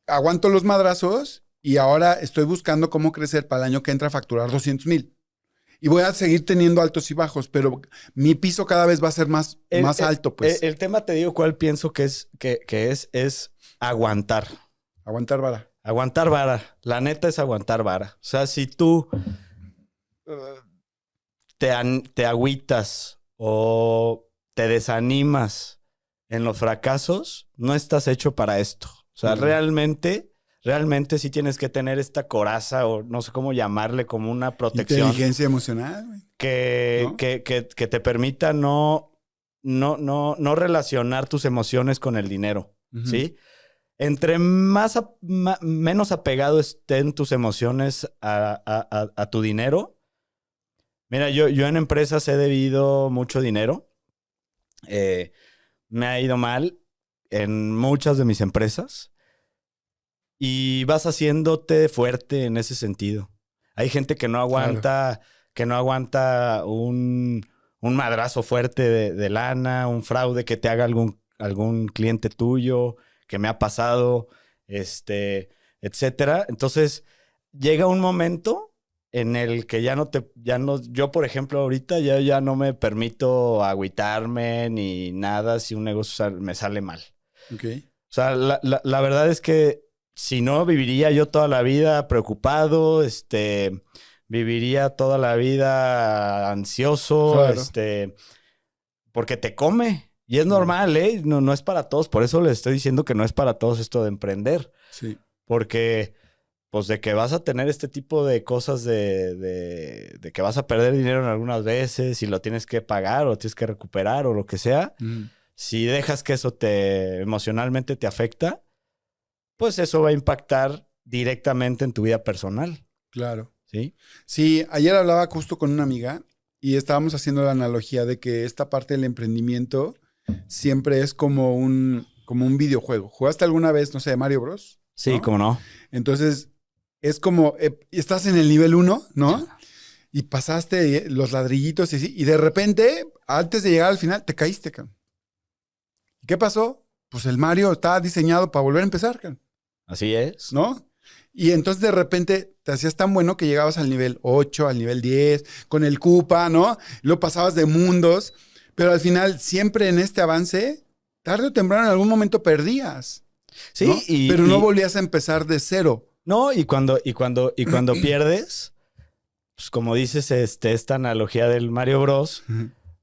aguanto los madrazos y ahora estoy buscando cómo crecer para el año que entra a facturar 200,000. Y voy a seguir teniendo altos y bajos, pero mi piso cada vez va a ser El, más alto, pues. el tema, te digo, cuál pienso que es aguantar. Aguantar vara. Aguantar vara. La neta es aguantar vara. O sea, si tú te agüitas o te desanimas en los fracasos, no estás hecho para esto. O sea, Mm. realmente sí tienes que tener esta coraza o no sé cómo llamarle, como una protección Inteligencia emocional, güey. que, ¿No? que te permita no relacionar tus emociones con el dinero, Ujú. ¿sí? Entre menos apegado estén tus emociones a tu dinero. Mira, yo en empresas he debido mucho dinero. Me ha ido mal en muchas de mis empresas y vas haciéndote fuerte en ese sentido. Hay gente Claro. que no aguanta un madrazo fuerte de lana, un fraude que te haga algún cliente tuyo, que me ha pasado, etcétera. Entonces, llega un momento en el que yo, por ejemplo, ahorita ya no me permito agüitarme ni nada si un negocio me sale mal. Ok. O sea, la verdad es que si no, viviría yo toda la vida preocupado, viviría toda la vida ansioso, Claro. porque te come. Y es Claro. normal, ¿eh? No, no es para todos. Por eso les estoy diciendo que no es para todos esto de emprender. Sí. Porque, pues, de que vas a tener este tipo de cosas de que vas a perder dinero en algunas veces y lo tienes que pagar o tienes que recuperar o lo que sea. Mm. Si dejas que eso emocionalmente te afecta, pues eso va a impactar directamente en tu vida personal, Claro. ¿sí? Sí, ayer hablaba justo con una amiga y estábamos haciendo la analogía de que esta parte del emprendimiento siempre es como un videojuego. ¿Jugaste alguna vez, no sé, Mario Bros? Sí, ¿No? cómo no. Entonces, es como, estás en el nivel uno, ¿no? Y pasaste los ladrillitos y así, y de repente, antes de llegar al final, te caíste, cabrón. ¿Qué pasó? Pues el Mario estaba diseñado para volver a empezar, cabrón, Así es. ¿no? Y entonces de repente te hacías tan bueno que llegabas al nivel 8, al nivel 10, con el Koopa, ¿no? Lo pasabas de mundos, pero al final, siempre en este avance, tarde o temprano en algún momento perdías, Sí, ¿no? Pero no volvías a empezar de cero. no, y cuando pierdes, pues como dices, esta analogía del Mario Bros,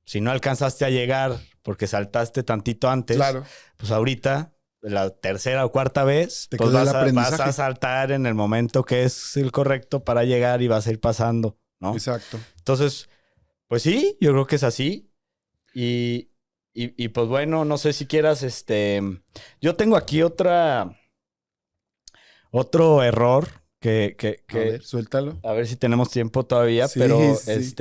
si no alcanzaste a llegar porque saltaste tantito antes, Claro, pues ahorita, la tercera o cuarta vez, te pues quedó el vas a aprendizaje. saltar en el momento que es el correcto para llegar y vas a ir pasando, ¿no? Exacto. Entonces, pues sí, yo creo que es así. Y, y pues bueno, no sé si quieras, yo tengo aquí otro error A ver, suéltalo. a ver si tenemos tiempo todavía, Sí, pero sí.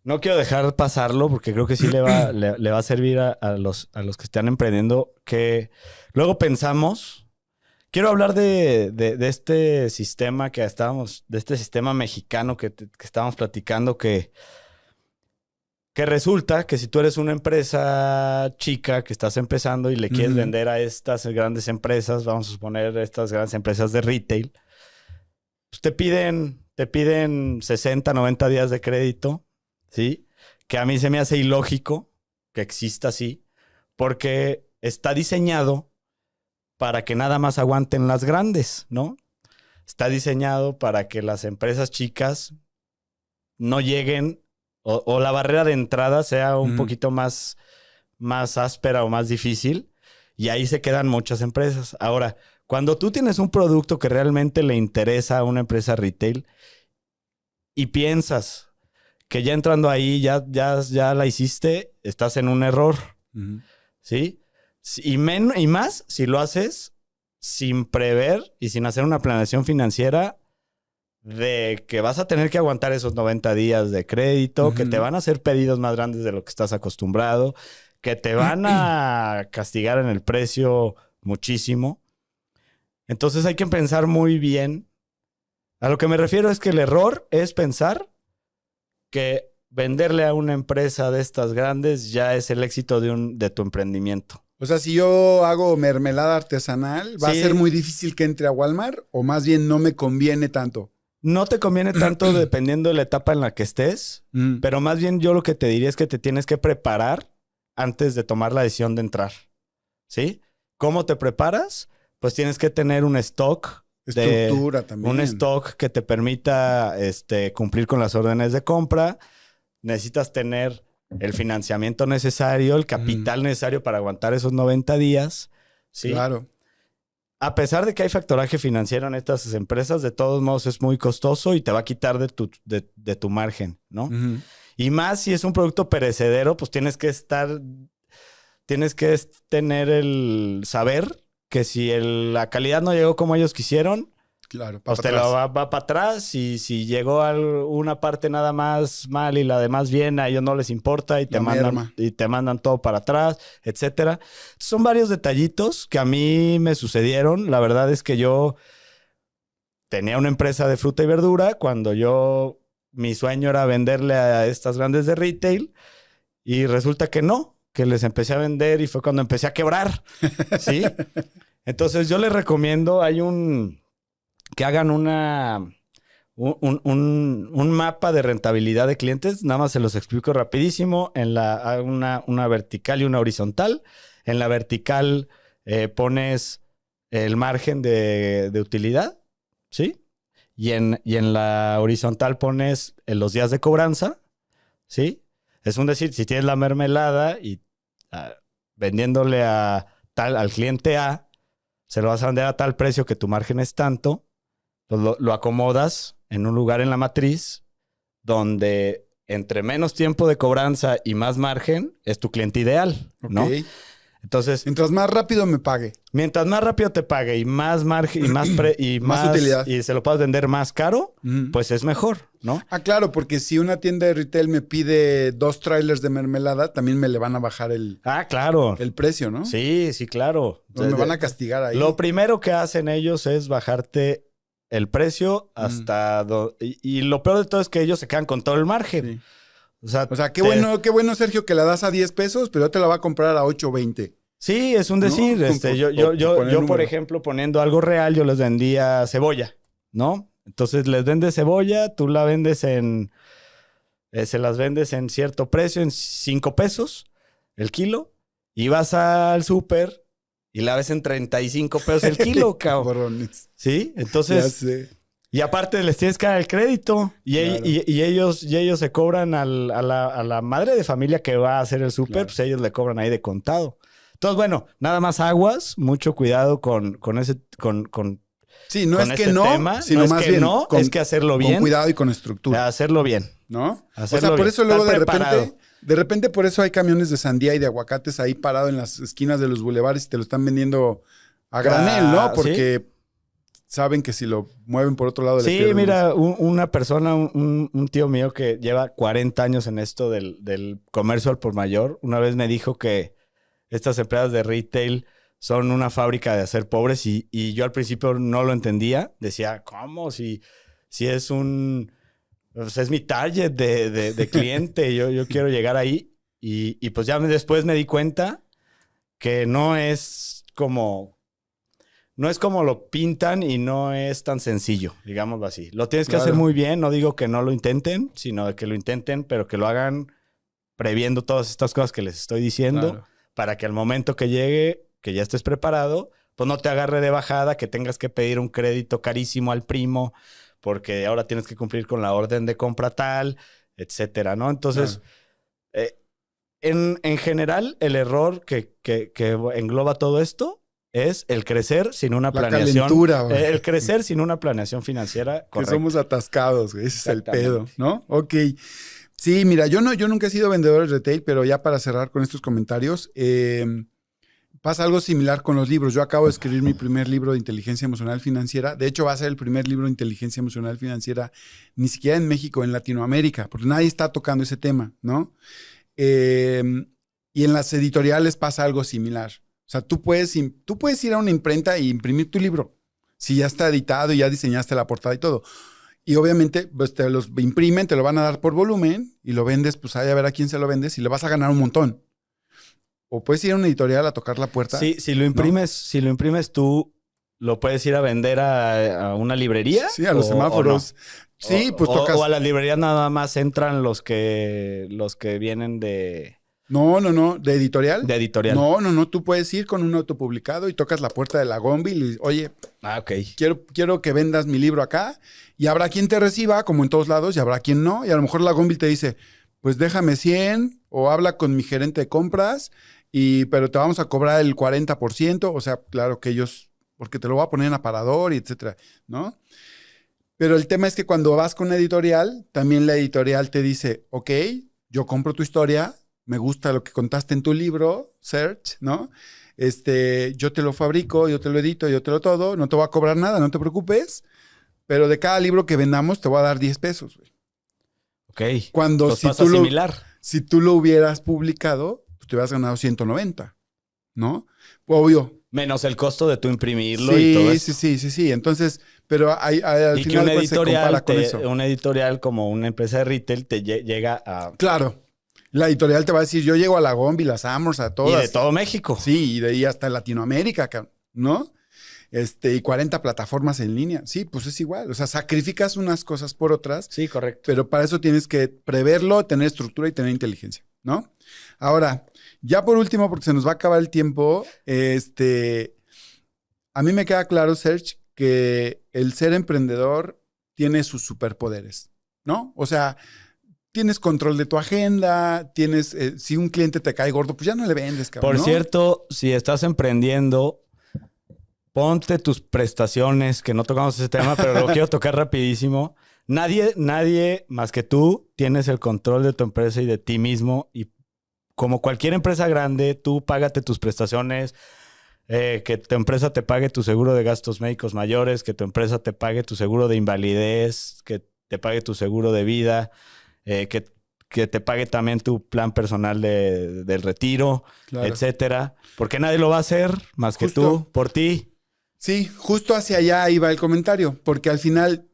no quiero dejar pasarlo porque creo que sí le va a servir a los que están emprendiendo, que luego pensamos, quiero hablar de este sistema de este sistema mexicano que estábamos platicando, que resulta que si tú eres una empresa chica que estás empezando y le quieres Ujú. vender a estas grandes empresas, vamos a suponer estas grandes empresas de retail, pues te piden 60, 90 días de crédito, ¿sí? Que a mí se me hace ilógico que exista así, porque está diseñado para que nada más aguanten las grandes, ¿no? Está diseñado para que las empresas chicas no lleguen o la barrera de entrada sea un Ujú. poquito más áspera o más difícil y ahí se quedan muchas empresas. Ahora, cuando tú tienes un producto que realmente le interesa a una empresa retail y piensas que ya entrando ahí ya la hiciste, estás en un error, Ujú. ¿sí? Y más si lo haces sin prever y sin hacer una planeación financiera de que vas a tener que aguantar esos 90 días de crédito, que te Ujú. van a hacer pedidos más grandes de lo que estás acostumbrado, que te van a castigar en el precio muchísimo. Entonces hay que pensar muy bien A lo que me refiero es que el error es pensar que venderle a una empresa de estas grandes ya es el éxito de tu emprendimiento. O sea, si yo hago mermelada artesanal, ¿va a Sí. ser muy difícil que entre a Walmart? ¿O más bien no me conviene tanto? No te conviene tanto dependiendo de la etapa en la que estés, Mm, pero más bien yo lo que te diría es que te tienes que preparar antes de tomar la decisión de entrar. ¿Sí? ¿Cómo te preparas? Pues tienes que tener un stock estructura también. un stock que te permita cumplir con las órdenes de compra. Necesitas tener el financiamiento necesario, el capital necesario para aguantar esos 90 días. ¿Sí? Claro. A pesar de que hay factoraje financiero en estas empresas, de todos modos es muy costoso y te va a quitar de tu margen, ¿no? Ujú. Y más si es un producto perecedero, pues tienes que tener el saber que si la calidad no llegó como ellos quisieron, Claro, pues te lo va para atrás. Y si llegó una parte nada más mal y la demás bien, a ellos no les importa y La merma. te mandan todo para atrás, etcétera. Son varios detallitos que a mí me sucedieron. La verdad es que yo tenía una empresa de fruta y verdura cuando mi sueño era venderle a estas grandes de retail y resulta que no, que les empecé a vender y fue cuando empecé a quebrar, ¿sí? Entonces yo les recomiendo, que hagan un mapa de rentabilidad de clientes. Nada más se los explico rapidísimo. Hay una vertical y una horizontal. En la vertical pones el margen de utilidad, ¿sí? Y en la horizontal pones los días de cobranza, ¿sí? Es decir, si tienes la mermelada y vendiéndole al cliente A, se lo vas a vender a tal precio que tu margen es tanto, pues lo acomodas en un lugar en la matriz donde entre menos tiempo de cobranza y más margen es tu cliente ideal, ¿no? Ok. Entonces, Mientras más rápido me pague. mientras más rápido te pague y más margen y Más utilidad. y se lo puedas vender más caro, Ujú. pues es mejor, ¿no? Ah, claro, porque si una tienda de retail me pide 2 trailers de mermelada, también me le van a bajar el Claro. precio, ¿no? Sí, claro. Entonces me van a castigar ahí. Lo primero que hacen ellos es bajarte el precio hasta... Y lo peor de todo es que ellos se quedan con todo el margen. Sí. O sea, O sea, qué bueno, Sergio, que la das a 10 pesos, pero yo te la va a comprar a 8.20. Sí, es un decir. ¿No? Yo, Poner por número. ejemplo, poniendo algo real, yo les vendía cebolla, ¿no? Entonces les vendes cebolla, tú la vendes se las vendes en cierto precio, en 5 pesos el kilo, y vas al súper y la ves en 35 pesos el kilo, cabrón. Cabrones. ¿Sí? Ya Entonces, sé. y aparte les tienes que dar el crédito. Claro. Y ellos se cobran a la madre de familia que va a hacer el súper, Claro. pues ellos le cobran ahí de contado. Entonces, bueno, nada más aguas, mucho cuidado con Sí, no es que este no, tema. sino No es más que bien no, es que hacerlo bien. con cuidado y con estructura, Hacerlo bien. ¿no? Hacerlo o sea, por bien. eso luego Estar preparado. de repente por eso hay camiones de sandía y de aguacates ahí parado en las esquinas de los bulevares y te lo están vendiendo a granel, ¿no? Porque saben que si lo mueven por otro lado le Sí, pierden. mira, una persona, un tío mío que lleva 40 años en esto del comercio al por mayor, una vez me dijo que estas empresas de retail son una fábrica de hacer pobres y yo al principio no lo entendía. Decía, ¿cómo? Si es pues es mi target de cliente, yo quiero llegar ahí. Y pues ya después me di cuenta que no es como lo pintan y no es tan sencillo, digámoslo así. Lo tienes que hacer muy bien, no digo que no lo intenten, sino que lo intenten, pero que lo hagan previendo todas estas cosas que les estoy diciendo. Claro. Para que al momento que llegue, que ya estés preparado, pues no te agarre de bajada, que tengas que pedir un crédito carísimo al primo, porque ahora tienes que cumplir con la orden de compra tal, etcétera, ¿no? Entonces, en general, el error que engloba todo esto es el crecer sin una planeación. Calentura, güey. El crecer sin una planeación financiera correcta. Que somos atascados, güey. Ese es el pedo, ¿no? Ok. Sí, mira, yo nunca he sido vendedor de retail, pero ya para cerrar con estos comentarios, pasa algo similar con los libros. Yo acabo de escribir mi primer libro de inteligencia emocional financiera. De hecho, va a ser el primer libro de inteligencia emocional financiera, ni siquiera en México, en Latinoamérica, porque nadie está tocando ese tema, ¿no? Y en las editoriales pasa algo similar. O sea, tú puedes ir a una imprenta e imprimir tu libro, si ya está editado y ya diseñaste la portada y todo. Y obviamente, pues te los imprimen, te lo van a dar por volumen y lo vendes, pues ahí a ver a quién se lo vendes y le vas a ganar un montón. O puedes ir a una editorial a tocar la puerta. Sí, ¿no? si lo imprimes tú, ¿lo puedes ir a vender a una librería? Sí, a los O no? semáforos. Sí, pues O a tocas. las librerías nada más entran los que vienen No, de editorial. de editorial. No, tú puedes ir con un autopublicado y tocas la puerta de la Gonville y, oye, Ah, ok. quiero que vendas mi libro acá. Y habrá quien te reciba, como en todos lados, y habrá quien no. Y a lo mejor la Gonville te dice, pues déjame 100 o habla con mi gerente de compras, pero te vamos a cobrar el 40%. O sea, claro que ellos, porque te lo voy a poner en aparador y etcétera, ¿no? Pero el tema es que cuando vas con una editorial, también la editorial te dice, ok, yo compro tu historia, me gusta lo que contaste en tu libro, Search, ¿no? Yo te lo fabrico, yo te lo edito, yo te lo todo, no te voy a cobrar nada, no te preocupes, pero de cada libro que vendamos te voy a dar 10 pesos, güey. Ok. Cuando Los pasa similar. si tú lo hubieras publicado, pues te hubieras ganado 190, ¿no? Obvio. Menos el costo de tú imprimirlo y todo esto. Sí. Entonces, pero al Y que final pues, se compara con eso. una editorial como una empresa de retail te llega a... Claro. La editorial te va a decir, yo llego a la Gombi, las Amors, a Y de todas. todo México. Sí, y de ahí hasta Latinoamérica, ¿no? Y 40 plataformas en línea. Sí, pues es igual. O sea, sacrificas unas cosas por otras, Sí, correcto. pero para eso tienes que preverlo, tener estructura y tener inteligencia, ¿no? Ahora, ya por último, porque se nos va a acabar el tiempo, a mí me queda claro, Serge, que el ser emprendedor tiene sus superpoderes, ¿no? O sea, tienes control de tu agenda, si un cliente te cae gordo, pues ya no le vendes, cabrón, Por ¿no? cierto, si estás emprendiendo, ponte tus prestaciones, que no tocamos ese tema, pero lo quiero tocar rapidísimo. Nadie más que tú tienes el control de tu empresa y de ti mismo. Y como cualquier empresa grande, tú págate tus prestaciones, que tu empresa te pague tu seguro de gastos médicos mayores, que tu empresa te pague tu seguro de invalidez, que te pague tu seguro de vida, que te pague también tu plan personal del retiro, Claro. etcétera. Porque nadie lo va a hacer más que Justo. tú, por ti. Sí, justo hacia allá iba el comentario, porque al final,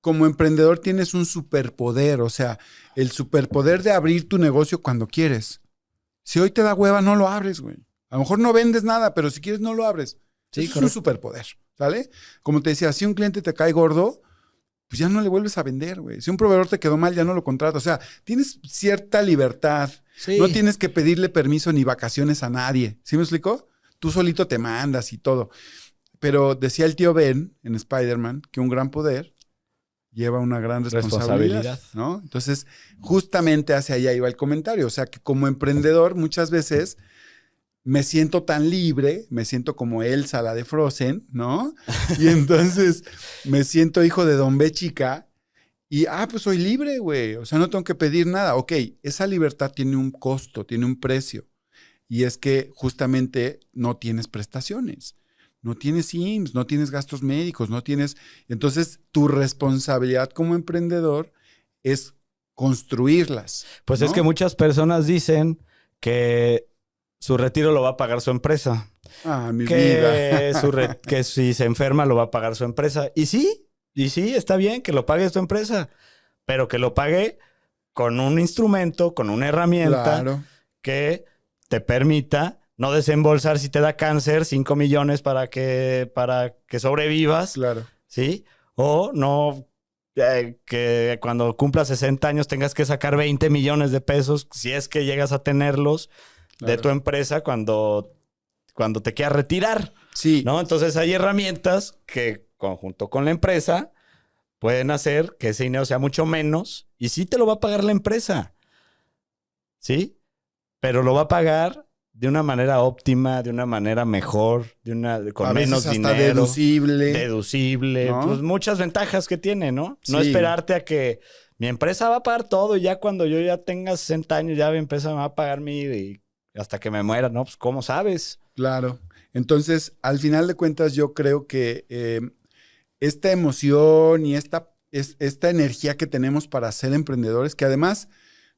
como emprendedor, tienes un superpoder, o sea, el superpoder de abrir tu negocio cuando quieres. Si hoy te da hueva, no lo abres, güey. A lo mejor no vendes nada, pero si quieres, no lo abres. Sí, Eso es un correcto. superpoder, ¿sale? Como te decía, si un cliente te cae gordo, pues ya no le vuelves a vender, güey. Si un proveedor te quedó mal, ya no lo contratas. O sea, tienes cierta libertad. Sí. No tienes que pedirle permiso ni vacaciones a nadie. ¿Sí me explicó? Tú solito te mandas y todo. Pero decía el tío Ben en Spider-Man que un gran poder lleva una gran responsabilidad, ¿no? Entonces, justamente hacia allá iba el comentario. O sea, que como emprendedor muchas veces me siento tan libre, me siento como Elsa, la de Frozen, ¿no? Y entonces me siento hijo de Don B chica y, pues soy libre, güey. O sea, no tengo que pedir nada. Ok, esa libertad tiene un costo, tiene un precio. Y es que justamente no tienes prestaciones. No tienes IMSS, no tienes gastos médicos, no tienes... Entonces, tu responsabilidad como emprendedor es construirlas. Pues ¿no? es que muchas personas dicen que su retiro lo va a pagar su empresa. Mi vida. Que si se enferma lo va a pagar su empresa. Y sí, está bien que lo pague tu empresa, pero que lo pague con un instrumento, con una herramienta Claro. que te permita no desembolsar si te da cáncer 5 millones para que sobrevivas, Claro. ¿sí? O no que cuando cumplas 60 años tengas que sacar 20 millones de pesos, si es que llegas a tenerlos, de tu empresa cuando te quieras retirar. Sí. ¿No? Entonces hay herramientas que, conjunto con la empresa, pueden hacer que ese dinero sea mucho menos y sí te lo va a pagar la empresa. ¿Sí? Pero lo va a pagar de una manera óptima, de una manera mejor, con a menos veces hasta dinero. Deducible. ¿No? Pues muchas ventajas que tiene, ¿no? Sí. No esperarte a que mi empresa va a pagar todo y ya cuando yo ya tenga 60 años ya mi empresa me va a pagar hasta que me muera, ¿no? Pues ¿cómo sabes? Claro. Entonces, al final de cuentas, yo creo que esta emoción y esta energía que tenemos para ser emprendedores, que además,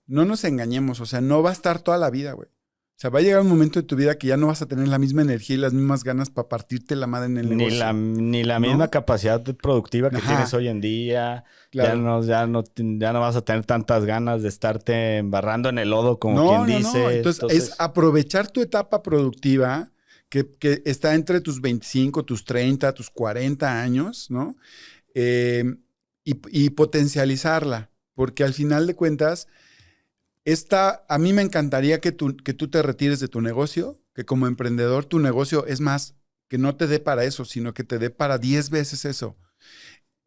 no nos engañemos, o sea, no va a estar toda la vida, güey. O sea, va a llegar un momento de tu vida que ya no vas a tener la misma energía y las mismas ganas para partirte la madre en el negocio. Ni la ¿no? misma capacidad productiva que Ajá. tienes hoy en día. Claro. Ya no vas a tener tantas ganas de estarte embarrando en el lodo como No, quien no. dice. Entonces, es aprovechar tu etapa productiva que está entre tus 25, tus 30, tus 40 años, ¿no? Eh, y potencializarla, porque al final de cuentas, a mí me encantaría que tú te retires de tu negocio, que como emprendedor tu negocio es más, que no te dé para eso, sino que te dé para 10 veces eso.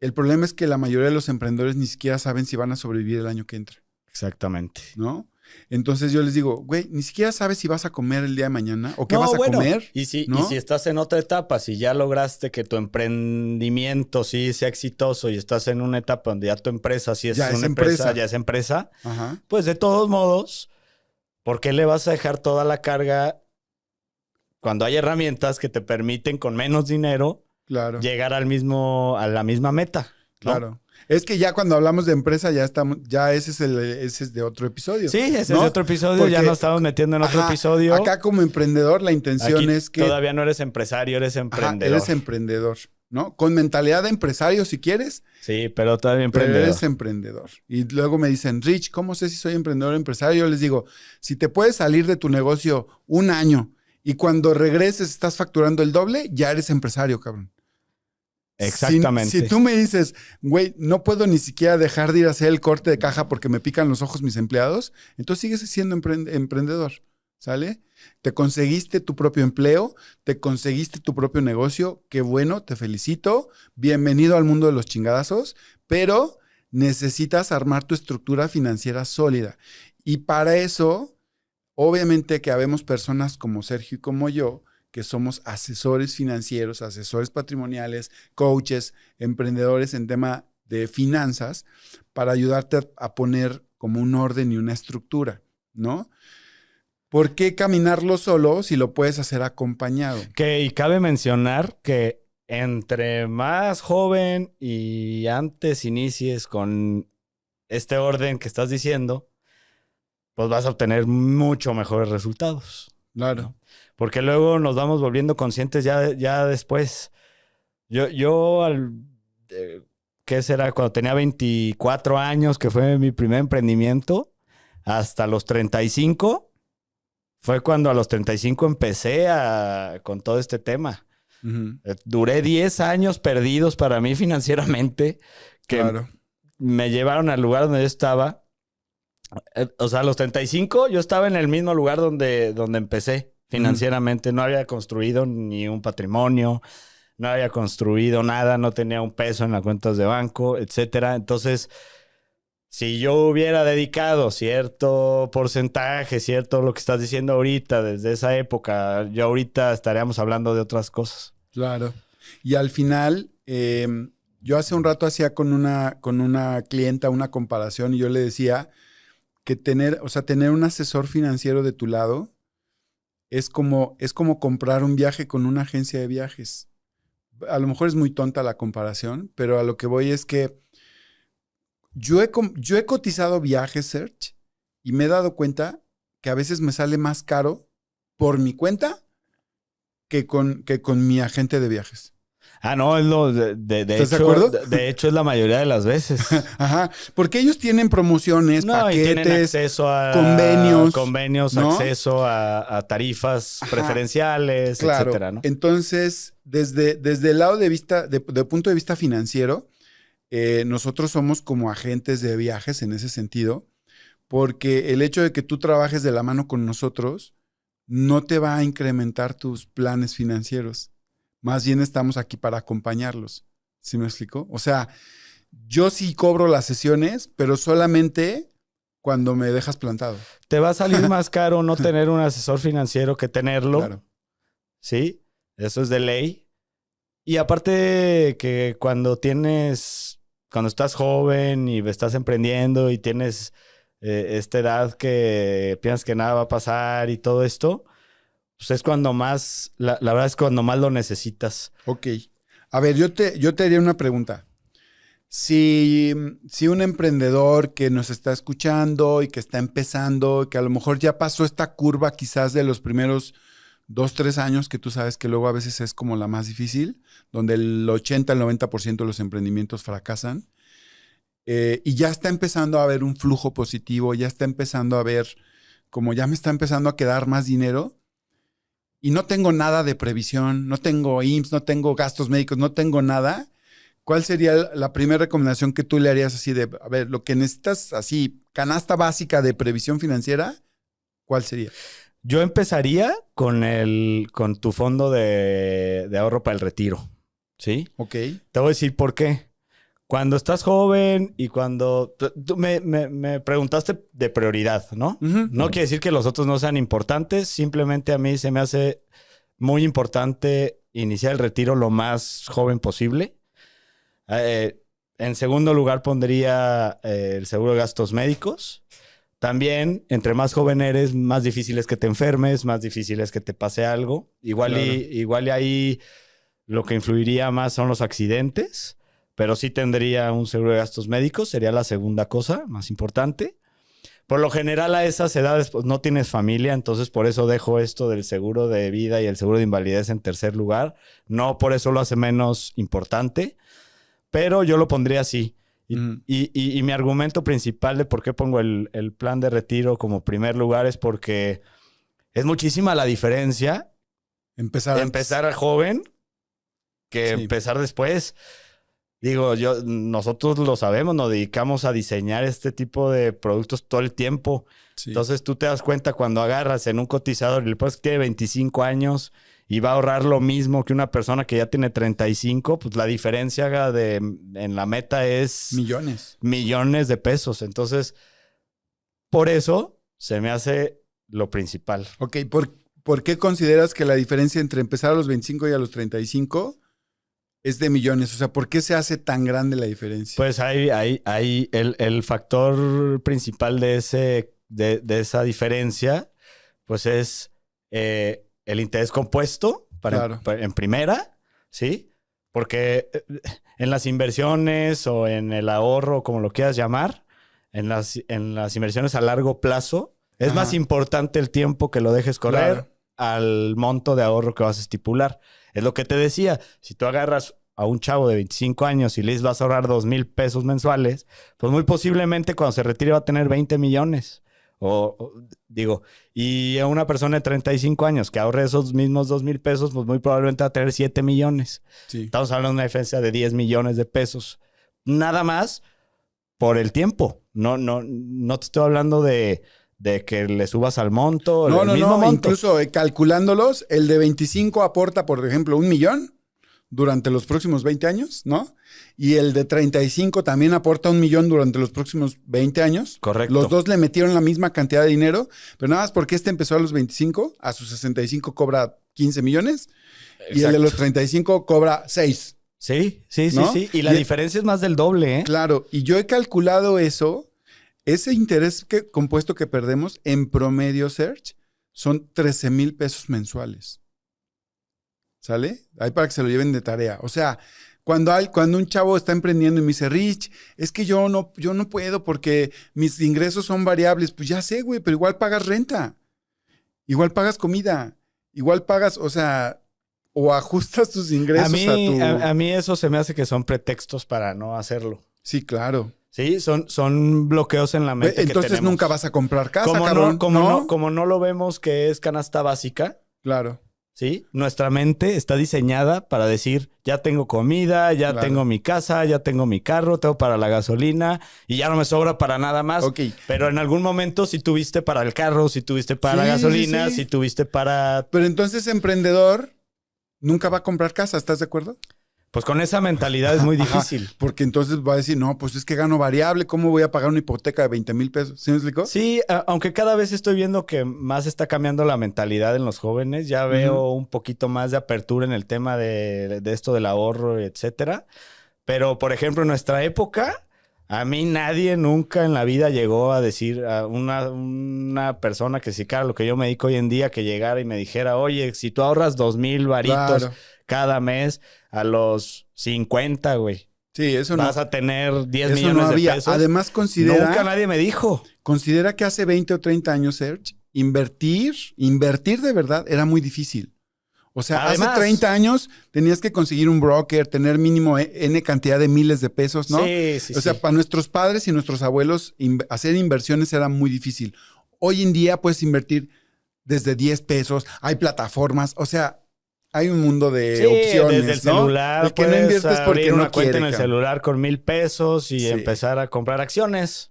El problema es que la mayoría de los emprendedores ni siquiera saben si van a sobrevivir el año que entra. Exactamente. ¿No? Entonces yo les digo, güey, ni siquiera sabes si vas a comer el día de mañana o qué No, vas a bueno, comer. y si ¿no? estás en otra etapa, si ya lograste que tu emprendimiento sí sea exitoso y estás en una etapa donde ya tu empresa sí es Ya es una empresa, empresa. ya es empresa, Ajá. pues de todos modos, ¿por qué le vas a dejar toda la carga cuando hay herramientas que te permiten con menos dinero Claro, llegar a la misma meta? ¿No? claro. Es que ya cuando hablamos de empresa ya estamos, ya ese es de otro episodio. Sí, ese ¿no? es de otro episodio, Porque, ya nos estamos metiendo en otro episodio. Acá como emprendedor la intención Aquí es que todavía no eres empresario, eres emprendedor. eres emprendedor, ¿no? Con mentalidad de empresario si quieres, Sí, pero todavía pero emprendedor. eres emprendedor. Y luego me dicen, Rich, ¿cómo sé si soy emprendedor o empresario? Yo les digo, si te puedes salir de tu negocio un año y cuando regreses estás facturando el doble, ya eres empresario, cabrón. Exactamente. Si tú me dices, güey, no puedo ni siquiera dejar de ir a hacer el corte de caja porque me pican los ojos mis empleados, entonces sigues siendo emprendedor, ¿sale? Te conseguiste tu propio empleo, te conseguiste tu propio negocio, qué bueno, te felicito, bienvenido al mundo de los chingadazos, pero necesitas armar tu estructura financiera sólida. Y para eso, obviamente que habemos personas como Sergio y como yo, que somos asesores financieros, asesores patrimoniales, coaches, emprendedores en tema de finanzas, para ayudarte a poner como un orden y una estructura, ¿no? ¿Por qué caminarlo solo si lo puedes hacer acompañado? Y cabe mencionar que entre más joven y antes inicies con este orden que estás diciendo, pues vas a obtener mucho mejores resultados. Claro. ¿No? Porque luego nos vamos volviendo conscientes ya después. ¿Qué será? Cuando tenía 24 años, que fue mi primer emprendimiento, hasta los 35, fue cuando a los 35 empecé con todo este tema. Uh-huh. Duré 10 años perdidos para mí financieramente, que Claro. me llevaron al lugar donde yo estaba. O sea, a los 35 yo estaba en el mismo lugar donde empecé financieramente. No había construido ni un patrimonio, no había construido nada, no tenía un peso en las cuentas de banco, etcétera. Entonces, si yo hubiera dedicado cierto porcentaje, cierto lo que estás diciendo ahorita, desde esa época, yo ahorita estaríamos hablando de otras cosas. Claro. Y al final, yo hace un rato hacía con una clienta una comparación y yo le decía que tener un asesor financiero de tu lado es como comprar un viaje con una agencia de viajes. A lo mejor es muy tonta la comparación, pero a lo que voy es que yo he cotizado viajes, Serge, y me he dado cuenta que a veces me sale más caro por mi cuenta que con mi agente de viajes. Ah, no, es lo ¿Estás de acuerdo? De hecho, es la mayoría de las veces. Ajá, porque ellos tienen promociones, paquetes, y tienen acceso a convenios, ¿no? Acceso a tarifas preferenciales, claro. etcétera, ¿no? Entonces, desde el lado de vista, de punto de vista financiero, nosotros somos como agentes de viajes en ese sentido, porque el hecho de que tú trabajes de la mano con nosotros no te va a incrementar tus planes financieros. Más bien estamos aquí para acompañarlos. ¿Sí me explico? O sea, yo sí cobro las sesiones, pero solamente cuando me dejas plantado. Te va a salir más caro no tener un asesor financiero que tenerlo. Claro. Sí, eso es de ley. Y aparte que cuando estás joven y estás emprendiendo y tienes esta edad que piensas que nada va a pasar y todo esto, pues es cuando más, la verdad es cuando más lo necesitas. Ok. A ver, yo te haría una pregunta. Si un emprendedor que nos está escuchando y que está empezando, que a lo mejor ya pasó esta curva quizás de los primeros 2, 3 años, que tú sabes que luego a veces es como la más difícil, donde el 80, el 90% de los emprendimientos fracasan, y ya está empezando a haber un flujo positivo, ya está empezando a ver, como ya me está empezando a quedar más dinero, y no tengo nada de previsión, no tengo IMSS, no tengo gastos médicos, no tengo nada. ¿Cuál sería la primera recomendación que tú le harías así de, a ver, lo que necesitas así, canasta básica de previsión financiera, ¿cuál sería? Yo empezaría con tu fondo de ahorro para el retiro, ¿sí? Ok. Te voy a decir por qué. Cuando estás joven y cuando... Tú me preguntaste de prioridad, ¿no? Ujú. No quiere decir que los otros no sean importantes, simplemente a mí se me hace muy importante iniciar el retiro lo más joven posible. En segundo lugar pondría el seguro de gastos médicos. También, entre más joven eres, más difícil es que te enfermes, más difícil es que te pase algo. Claro. Igual y ahí lo que influiría más son los accidentes, pero sí tendría un seguro de gastos médicos, sería la segunda cosa más importante. Por lo general a esas edades pues, no tienes familia, entonces por eso dejo esto del seguro de vida y el seguro de invalidez en tercer lugar. No por eso lo hace menos importante, pero yo lo pondría así. Ujú. Y mi argumento principal de por qué pongo el plan de retiro como primer lugar es porque es muchísima la diferencia Empezar antes. empezar joven que Sí. empezar después. Digo, nosotros lo sabemos, nos dedicamos a diseñar este tipo de productos todo el tiempo. Sí. Entonces tú te das cuenta cuando agarras en un cotizador y le pones que tiene 25 años y va a ahorrar lo mismo que una persona que ya tiene 35, pues la diferencia en la meta es Millones. millones de pesos. Entonces, por eso se me hace lo principal. Ok, ¿por qué consideras que la diferencia entre empezar a los 25 y a los 35 es de millones? O sea, ¿por qué se hace tan grande la diferencia? Pues hay el factor principal de esa diferencia, pues es el interés compuesto Claro. en primera, ¿sí? Porque en las inversiones o en el ahorro, como lo quieras llamar, en las inversiones a largo plazo, es Ajá. más importante el tiempo que lo dejes correr Claro. al monto de ahorro que vas a estipular. Es lo que te decía, si tú agarras a un chavo de 25 años y les vas a ahorrar 2,000 pesos mensuales, pues muy posiblemente cuando se retire va a tener 20 millones. Y a una persona de 35 años que ahorre esos mismos 2,000 pesos, pues muy probablemente va a tener 7 millones. Sí. Estamos hablando de una diferencia de 10 millones de pesos. Nada más por el tiempo. No te estoy hablando de que le subas al monto. No, el no, mismo no. monto. Incluso calculándolos, el de 25 aporta, por ejemplo, 1,000,000 durante los próximos 20 años, ¿no? Y el de 35 también aporta 1,000,000 durante los próximos 20 años. Correcto. Los dos le metieron la misma cantidad de dinero, pero nada más porque este empezó a los 25, a sus 65 cobra 15 millones y el de los 35 cobra 6. Sí. ¿No? Y la diferencia es más del doble, ¿eh? Claro, y yo he calculado eso, ese interés compuesto que perdemos en promedio, Serge, son 13,000 pesos mensuales. ¿Sale? Ahí para que se lo lleven de tarea. O sea, cuando un chavo está emprendiendo y me dice, Rich, es que yo no puedo porque mis ingresos son variables. Pues ya sé, güey, pero igual pagas renta, igual pagas comida, igual pagas, o sea, o ajustas tus ingresos A mí eso se me hace que son pretextos para no hacerlo. Sí, claro. Sí, son bloqueos en la mente. Entonces que tenemos. nunca vas a comprar casa, como cabrón. como no lo vemos que es canasta básica, Claro. ¿sí? Nuestra mente está diseñada para decir, ya tengo comida, ya Claro. tengo mi casa, ya tengo mi carro, tengo para la gasolina y ya no me sobra para nada más. Ok. Pero en algún momento sí tuviste para el carro, sí tuviste para la Sí, gasolina, sí. sí tuviste para... Pero entonces emprendedor nunca va a comprar casa, ¿estás de acuerdo? Pues con esa mentalidad es muy Ajá, difícil. porque entonces va a decir, no, pues es que gano variable, ¿cómo voy a pagar una hipoteca de 20,000 pesos? ¿Sí me explicó? Sí, aunque cada vez estoy viendo que más está cambiando la mentalidad en los jóvenes, ya veo un poquito más de apertura en el tema de esto del ahorro, etcétera. Pero, por ejemplo, en nuestra época, a mí nadie nunca en la vida llegó a decir a una persona que si cara lo que yo me dedico hoy en día, que llegara y me dijera, oye, si tú ahorras 2,000 varitos Claro. cada mes a los 50, güey. Sí, eso no. Vas a tener 10 Eso no millones de había. pesos. Además, Nunca nadie me dijo. considera que hace 20 o 30 años, Serge, invertir de verdad era muy difícil. O sea, Además, hace 30 años tenías que conseguir un broker, tener mínimo N cantidad de miles de pesos, ¿no? Sí, sí, O sea, sí. para nuestros padres y nuestros abuelos, hacer inversiones era muy difícil. Hoy en día puedes invertir desde 10 pesos, hay plataformas, o sea, hay un mundo de Sí, opciones, desde el ¿no? celular. El que no puedes inviertes porque abrir no una cuenta quiere, en el cabrón. celular con 1,000 pesos y Sí. empezar a comprar acciones.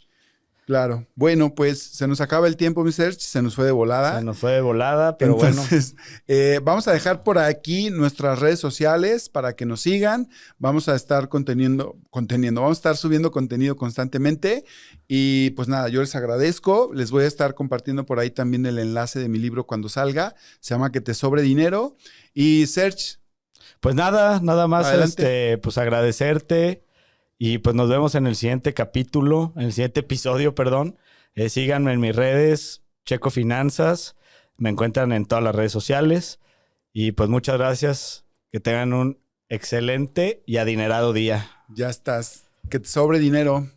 Claro. Bueno, pues se nos acaba el tiempo, mi Serge, se nos fue de volada. Se nos fue de volada, pero Entonces, vamos a dejar por aquí nuestras redes sociales para que nos sigan. Vamos a estar vamos a estar subiendo contenido constantemente. Y pues nada, yo les agradezco. Les voy a estar compartiendo por ahí también el enlace de mi libro cuando salga. Se llama Que te sobre dinero. Y Serge, Pues nada más adelante. pues agradecerte y pues nos vemos en el siguiente capítulo, en el siguiente episodio, perdón. Síganme en mis redes, Checo Finanzas, me encuentran en todas las redes sociales y pues muchas gracias, que tengan un excelente y adinerado día. Ya estás. Que te sobre dinero.